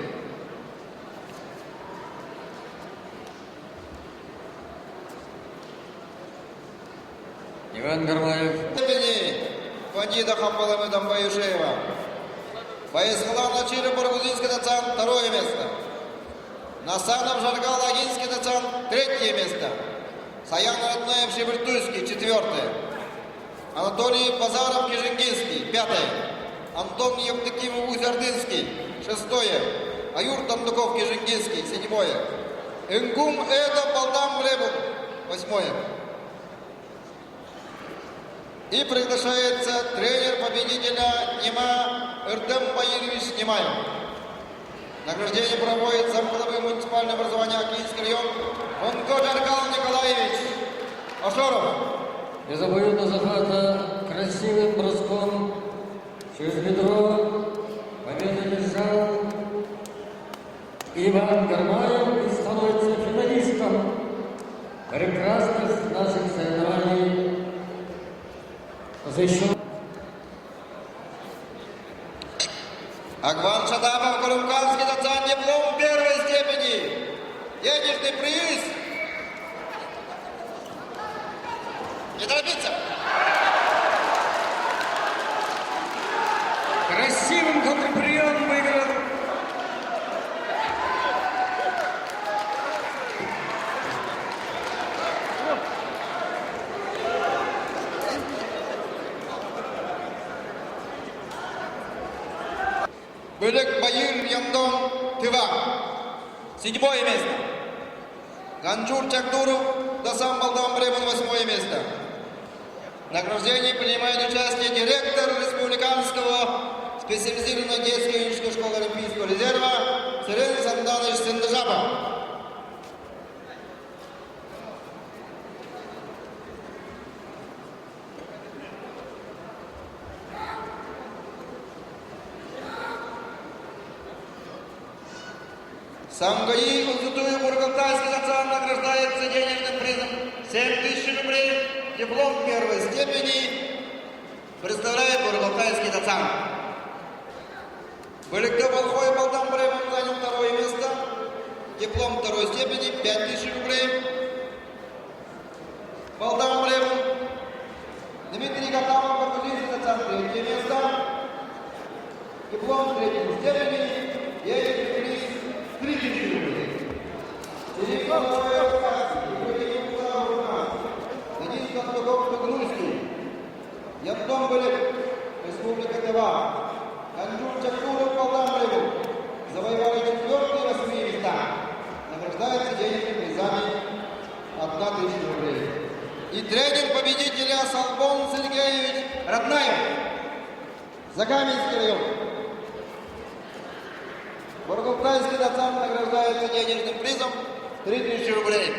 Иван Гармаев. Бандита Хамбалами Дамбаюшеева. Боесхалан Начиров, Баргузинский доцент, 2 место. Насанов Жаргал Агинский доцент, 3 место. Саян Раднаев Шебертуйский, 4. Анатолий Базаров Кижингинский, 5. Антон Евдокимов Узердынский, 6. Аюр Тандуков Кижингинский, 7. Энгум Эда Балдам Глебов, 8. И приглашается тренер победителя Нима Эрдем Баирович Нимаев. Награждение проводит замглавы муниципального образования Акинский район Монко Жаргал Николаевич Ашоров. Из обоюдного захвата красивым броском через бедро победу держал Иван Гармаев и становится финалистом прекрасных наших соревнований. Агван Шадапов, Курумканский доцент, диплом первой степени. Денежный приз. Не торопиться. Красивым контрприемом выиграл Бөлек Байыр Яндон Тыва. 7-е место. Ганчур Чакдуров Дасан Балдан Бремон 8-е место. Награждение принимает участие директор Республиканского специализированной детской юношеской школы Олимпийского резерва Сырен Санданович Сендежаба. Самгаи Узутуя Бургалтайский национ награждается денежным призом 7000 рублей. Диплом первой степени представляет Бургалтайский национ. Баликто Балхой Балдан Бремон занял 2-е место. Диплом второй степени 5000 рублей. Балдан Бремон. Дмитрий Гатамов Бургалтайский национ 3-е место. Диплом 3-й степени 3000 рублей. Денис Константинов Погрузский. Янтон Балик, Республика Тыва. Ганчур Чакдуров Балдан Бремон завоевали 4-е и 8-е места. Награждается денежными призами 1000 рублей. И тренер победителя Салбон Сергеевич Роднаев. Закаменский район. Бургалтайский национ награждается денежным призом 3000 рублей.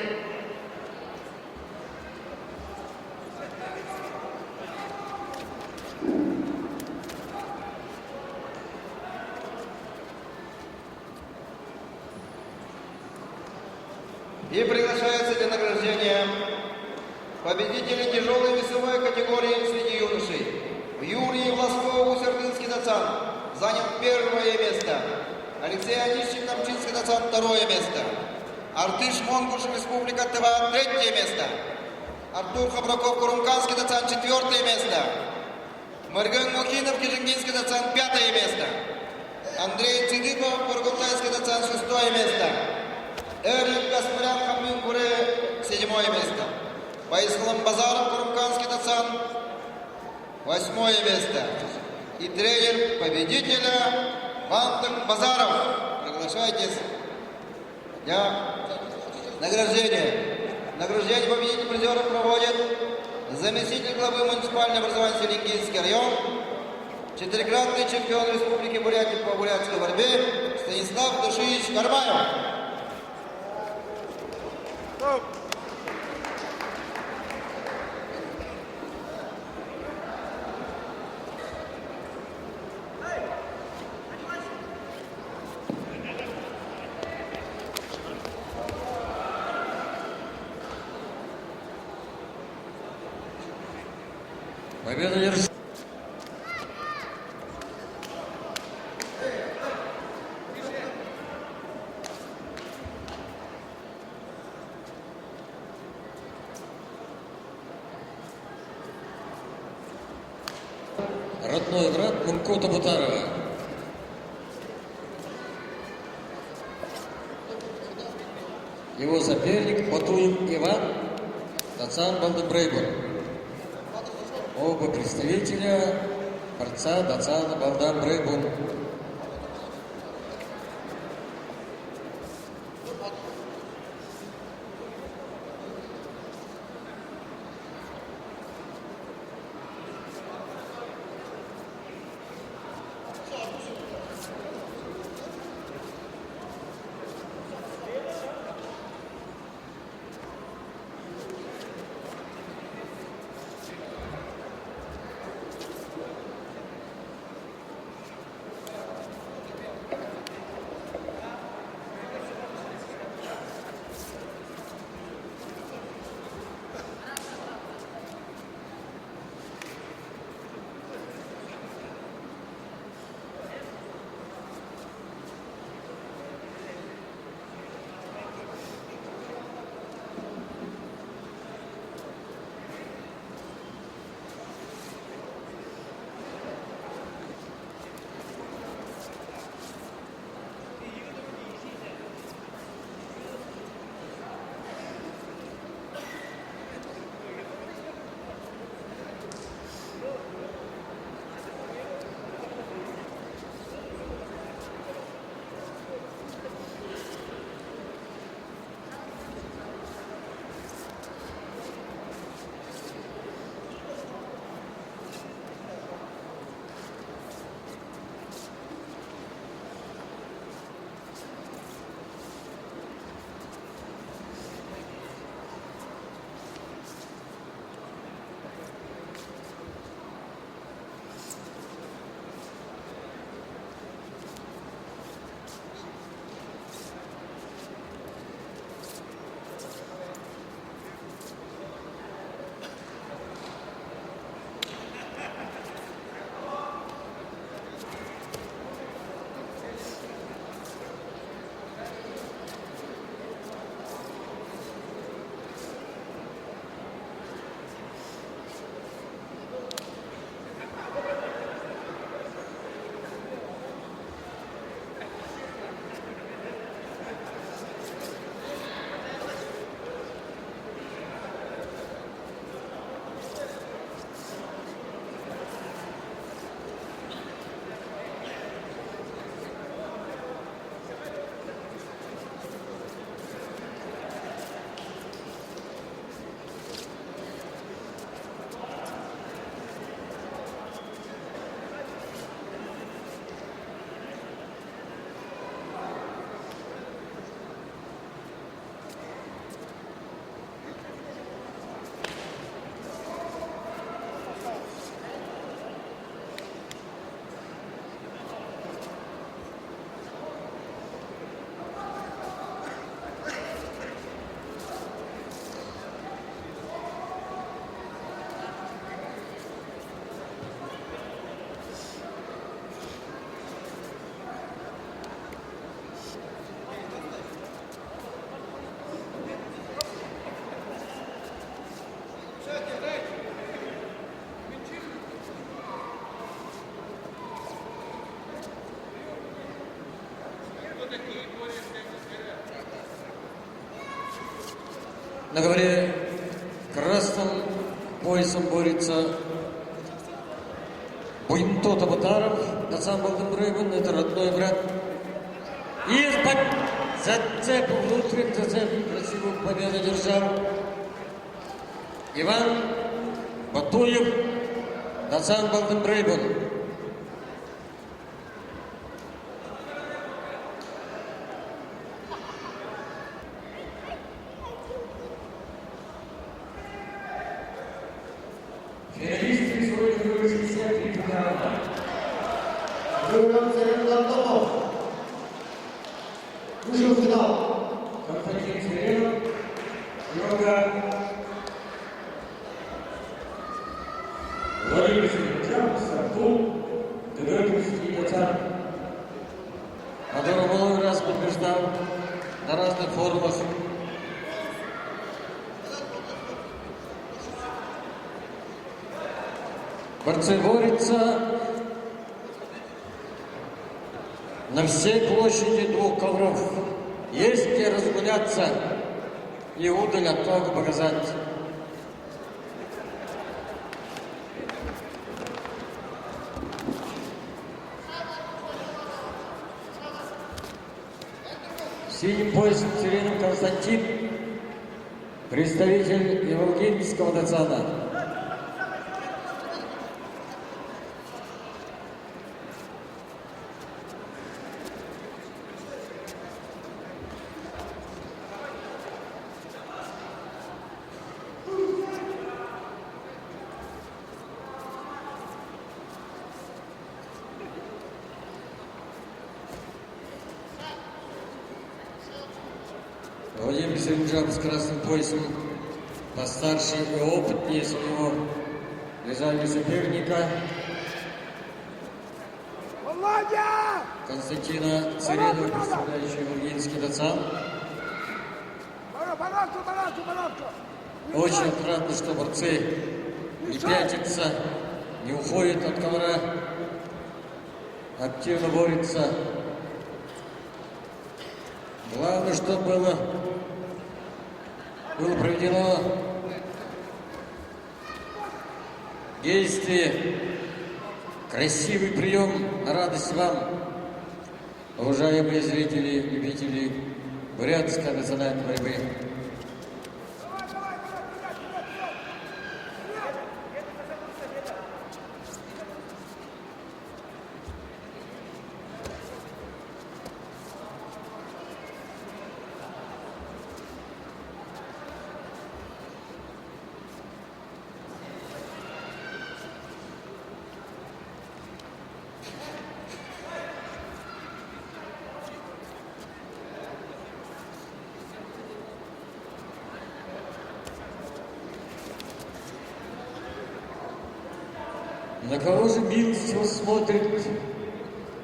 И приглашается для награждения победители тяжелой весовой категории среди юношей. Юрий Власко-Усердынский национ занял 1-е место. Алексей Онищик Намчинский национ 2-е место. Артыш Монгуш Республика Тыва 3-е место. Артур Хабраков Курунканский национ 4-е место. Марган Мухинов Кижингинский национ 5-е место. Андрей Цидипов Бургалтайский национ 6-е место. Эрик Гаспарян Хамин Куре 7-е место. Байслам Базаров Курунканский национ 8-е место. И тренер победителя Вантак Базаров. Приглашайтесь для награждения. Награждение победителей призеров проводит заместитель главы муниципального образования Селингинский район, 4-кратный чемпион Республики Бурятия по бурятской борьбе Станислав Душевич Кармаев. Победу держит. Родной брат Мункота Бутарова. Его соперник Батуев Иван, Дацан Балдан-Брейбон. Оба представителя борца Дацана Балдан-Брейбон. На ковре красным поясом борется Буймтот Абутаров, Дасан Балденбрейбен, это родной брат. И зацеп, внутренний зацеп, красивую победу держал Иван Батуев, Дасан Балденбрейбен. Финалисты сегодня 63 килограмма. Вышел в финал. Константин Сиренов, Йога, Владимир Сергеевич, Сартун, Тедокинский Дацан. Которого много раз побеждал на разных форумах. Борцы борются на всей площади двух ковров. Есть где разгуляться и удаль оттого показать. Синим поясом Сиренов Константин, представитель Евангельского Дацана. Владимир Сергеевич с красным поясом, постарше и опытнее своего ближайшего соперника Константина Царенова, представляющего Евангельский Дацан. Очень аккуратно, что борцы не пятятся, не уходят от ковра, активно борются. Главное, чтобы было проведено действие, красивый прием на радость вам, уважаемые зрители, любители бурятской национальной борьбы. На кого же милостиво смотрит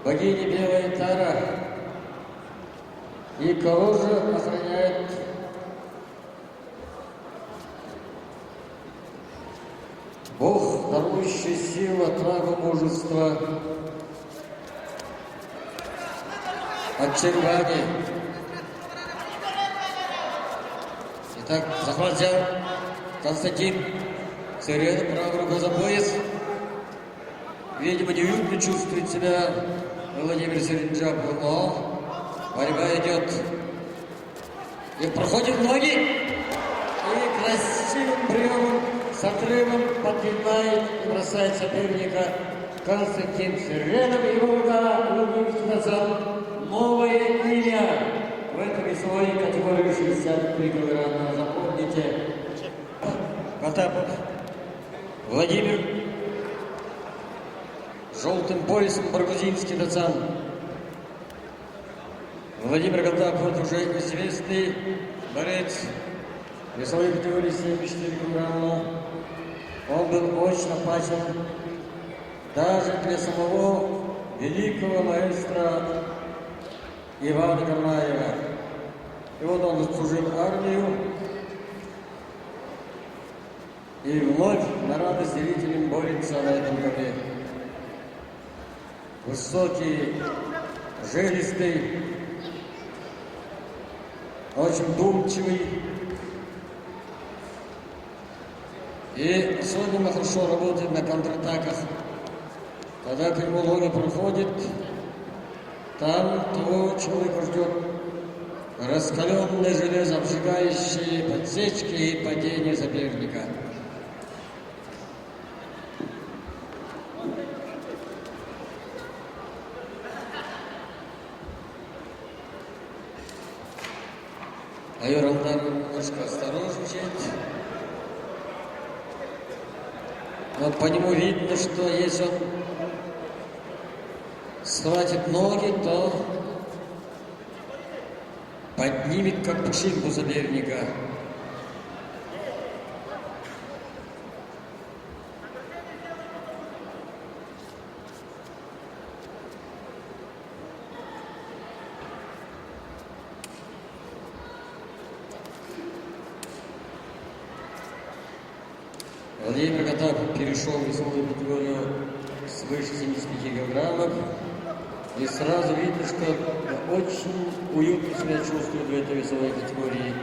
богиня Белая Тара? И кого же охраняет Бог, дарующий силу, отвагу, мужество, очарование? Итак, захват взял Константин Царенов, правая рука за пояс. Видимо, неуютно чувствует себя Владимир Сергеевич, но борьба идет. И проходит ноги. И красивым приемом, с отрывом поднимает и бросает соперника Константин Сиренов. Его удар Владимирский Дацан. Новое имя в этой весовой категории 63 килограмма. Запомните. Потапов Владимир. Желтым поясом Баргузинский Дацан. Владимир Галтапов, вот уже известный борец весовой категории 74 килограмма. Он был очень опасен даже для самого великого маэстро Ивана Гарнаева. И вот он служил армию и вновь на радость зрителям борется на этом ковре. Высокий, жилистый, очень вдумчивый, И особенно хорошо работает на контратаках. Когда прямой логи проходит, там того человека ждет раскаленное железо, обжигающие подсечки и падение соперника. Айор Алдар немножко осторожничает. Но по нему видно, что если он схватит ноги, то поднимет как пушинку соперника. Владимир Гатапов перешел в весовую категорию свыше 75 килограммов. И сразу видно, что очень уютно себя чувствует в этой весовой категории.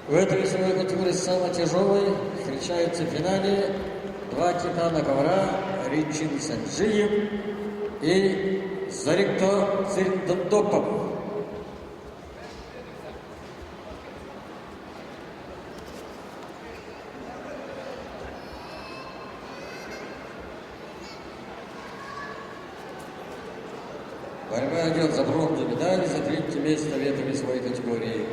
В этой весовой категории самой тяжелой встречаются в финале два титана ковра Ричин Санджиев и Зарикто Цирдандопов. Борьба идет за бронзу медали, за третье место в этой весовой категории.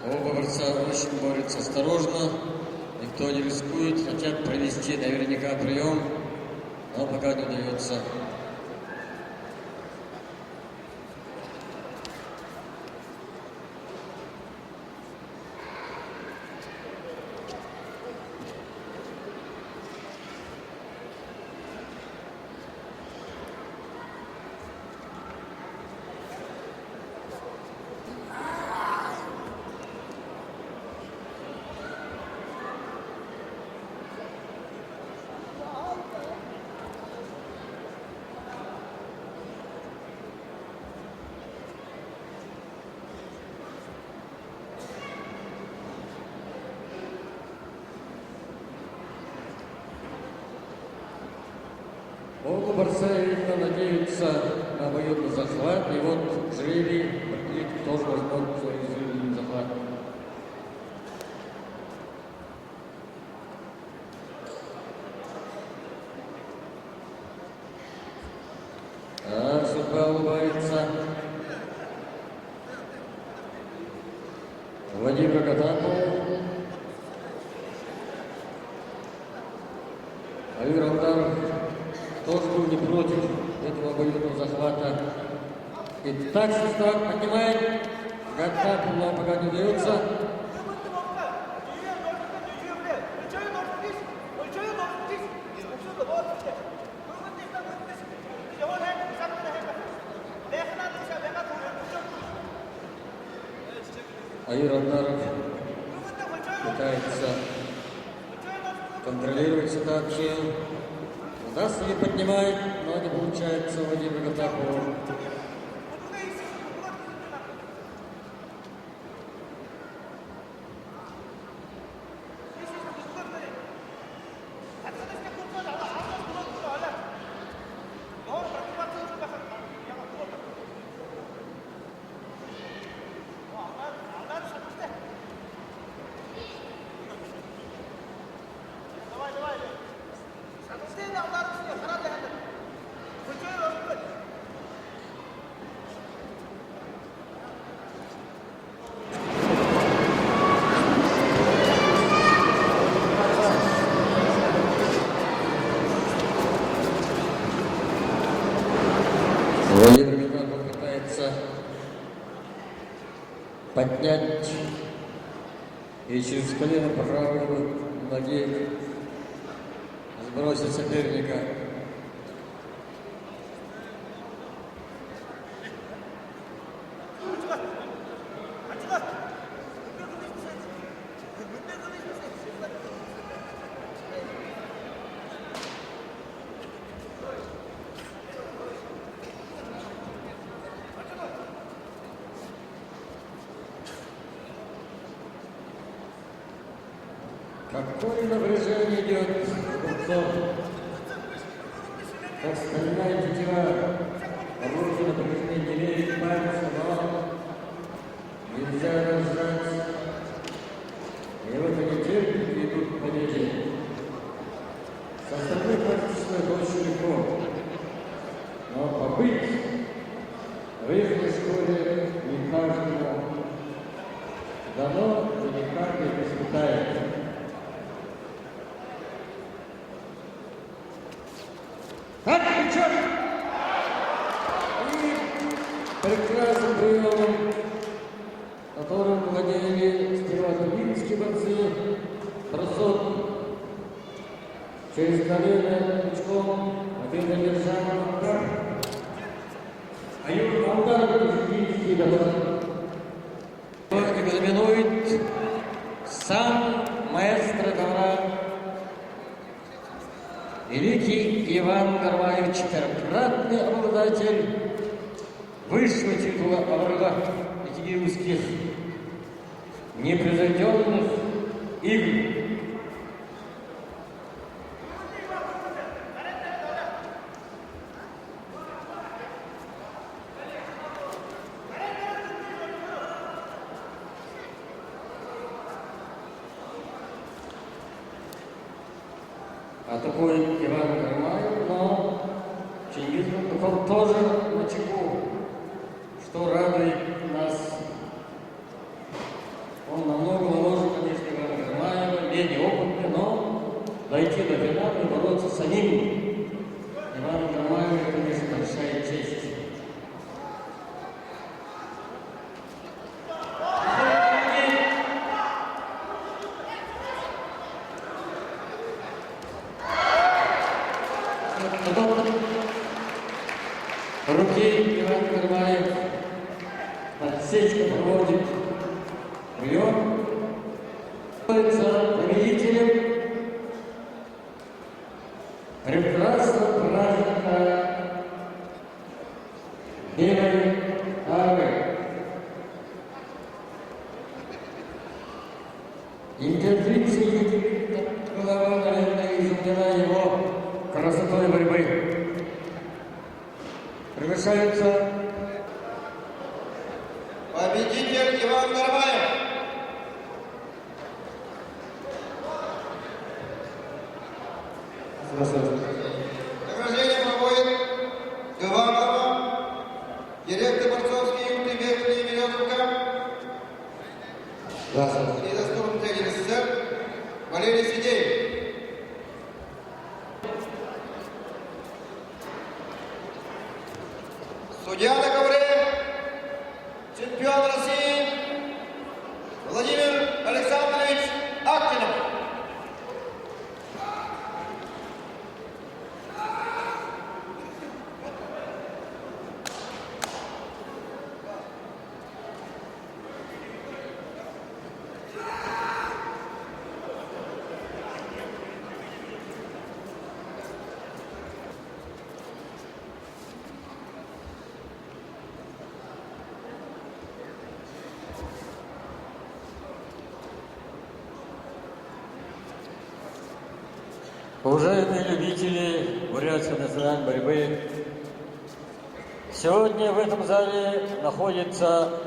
Оба борца очень борются осторожно, никто не рискует, хотят провести наверняка прием, но пока не удается. Оба борца, видно, надеются на обоюдный захват, и вот жребий тоже возьмет свой изумительный захват. А судьба улыбается. Владимир Гатапов. Айор Алдар тоже был не против этого обоюдного захвата. И так состав поднимает. Гатапов, но пока не удается. Айор Алдар пытается контролировать ситуацию. Удастся ли поднимать, но не получается у Владимира Гатапова. поднять и через колено правой ноги сбросить соперника. Какое напряжение идет у борцов. Как стальная тетива. Оружие напряжение не имеет пальца, но нельзя разжать. И вот они терпят и идут к победе. Со стороны практически это очень легко. Но побыть в их школе не каждому дано, и не каждый испытает. И прекрасным приемом, которым владели стереотипические борцы, бросок через колено крючком, один задержал удар. А юный удар физический добавил. Экзаменует сам маэстро ковра, великий Иван Гармаев, четырехкратный обладатель высшего титула оборота екатеринских непревзойденных игр. Атакует Иван Гармаев, но Чингиз Бутуков тоже на чеку, что радует нас. Он намного моложе, конечно, Ивана Гармаева, менее опытный, но дойти до финала и бороться с самим Иваном Гармаевым, конечно, большая честь. Руки Иван Гармаев, подсечка проводит прием, становится победителем прекрасного праздника белой авы. Императрица Екатерина была, наверное, изумлена его красотой борьбы. Приглашаются победитель Иван Гармаев. Награждение проводит Гаванова, директор борцовский юрты Верхняя Березовка, и заслуженный тренер СССР Валерий Сидеев. Судья на ковре, чемпион России Владимир Александрович Актинов. Уважаемые любители бурятской национальной борьбы, сегодня в этом зале находится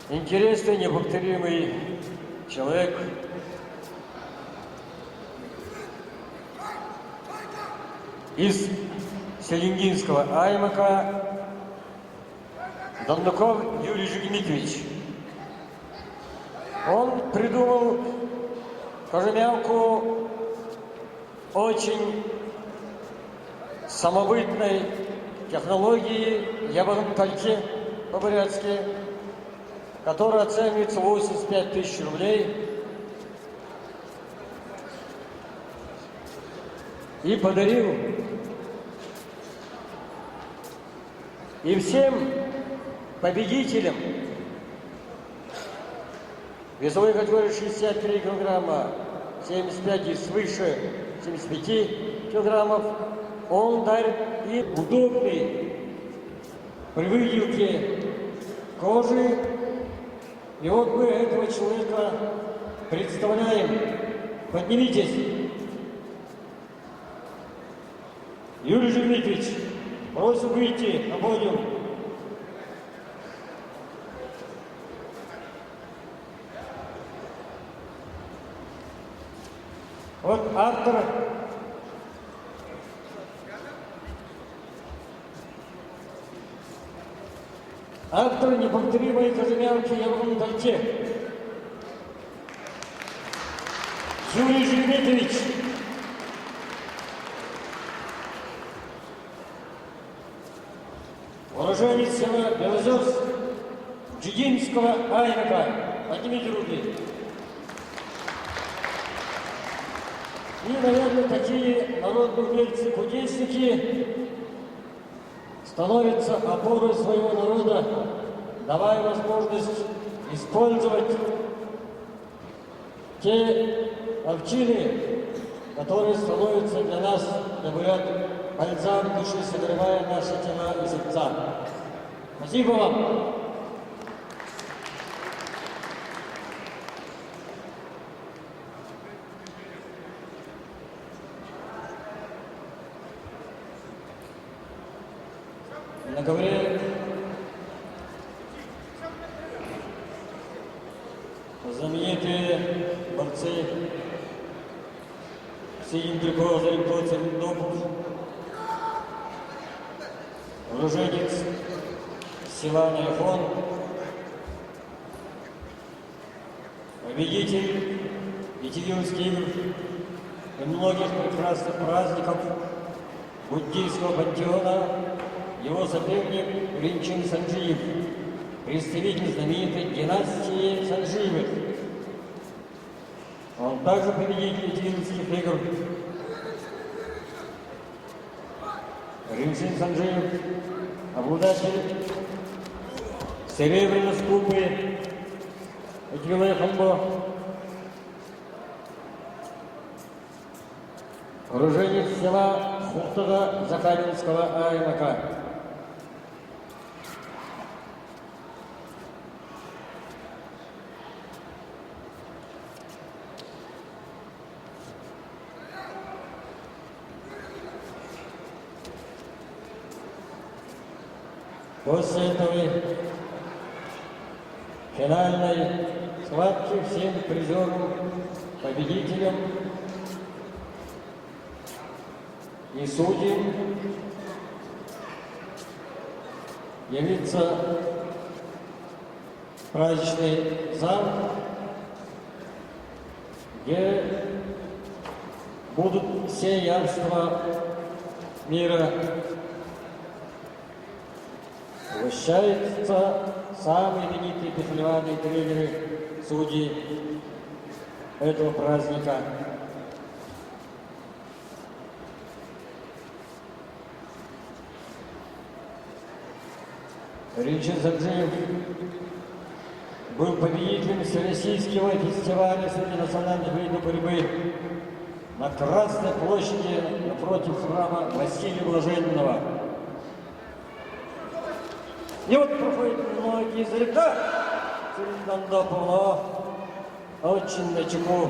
интересный, неповторимый человек, из Селенгинского аймака, Дондуков Юрий Жигмитович. Он придумал кожемявку очень самобытной технологии, я бы пальте по-бурятски, который оценивается в 85 тысяч рублей, и подарил и всем победителям весовой категории 63 килограмма, 75 и свыше 75 килограммов, он дарит и удобный при выделке кожи. И вот мы этого человека представляем. Поднимитесь. Юрий Дмитриевич, просим выйти на подиум. Вот автор неповторимой козырянки Евгений Дальте. Юрий Дмитриевич. Уроженец села Белозерск, Джигинского Айнака. Поднимите руки. И, наверное, такие народные умельцы-кудесники становятся опорой своего народа, давая возможность использовать те овчины, которые становятся для нас, говорят, бальзам души, согревая наши тела и сердца. Спасибо вам. На ковре знаменитые борцы синим трико Зарипко Царендопов, уроженец села Нарихон, победитель Витязевских игр и многих прекрасных праздников буддийского пантеона, его соперник Ринчин Санджиев, представитель знаменитой династии Санджиевых. Он также победитель Витязевских игр. Ринчин Санджиев, обладатель серебряной скупы Эквилэхамбо, уроженец села Хухтага Захаринского Айнака. После этой финальной схватки всем призерам, победителям и судьям явится праздничный зал, где будут все явства мира. Угощаются самые именитые пехлеванные тренеры, судьи этого праздника. Ринчин Санджиев был победителем Всероссийского фестиваля среди национальных видов борьбы на Красной площади напротив храма Василия Блаженного. И вот проходят многие издалека, Царендопов, но очень начеку.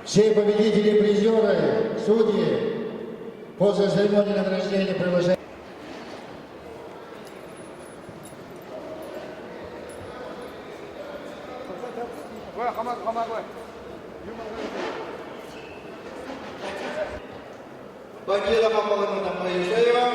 Все победители и призеры, судьи, после церемонии награждения приглашают. Победа по половинам Моисеева.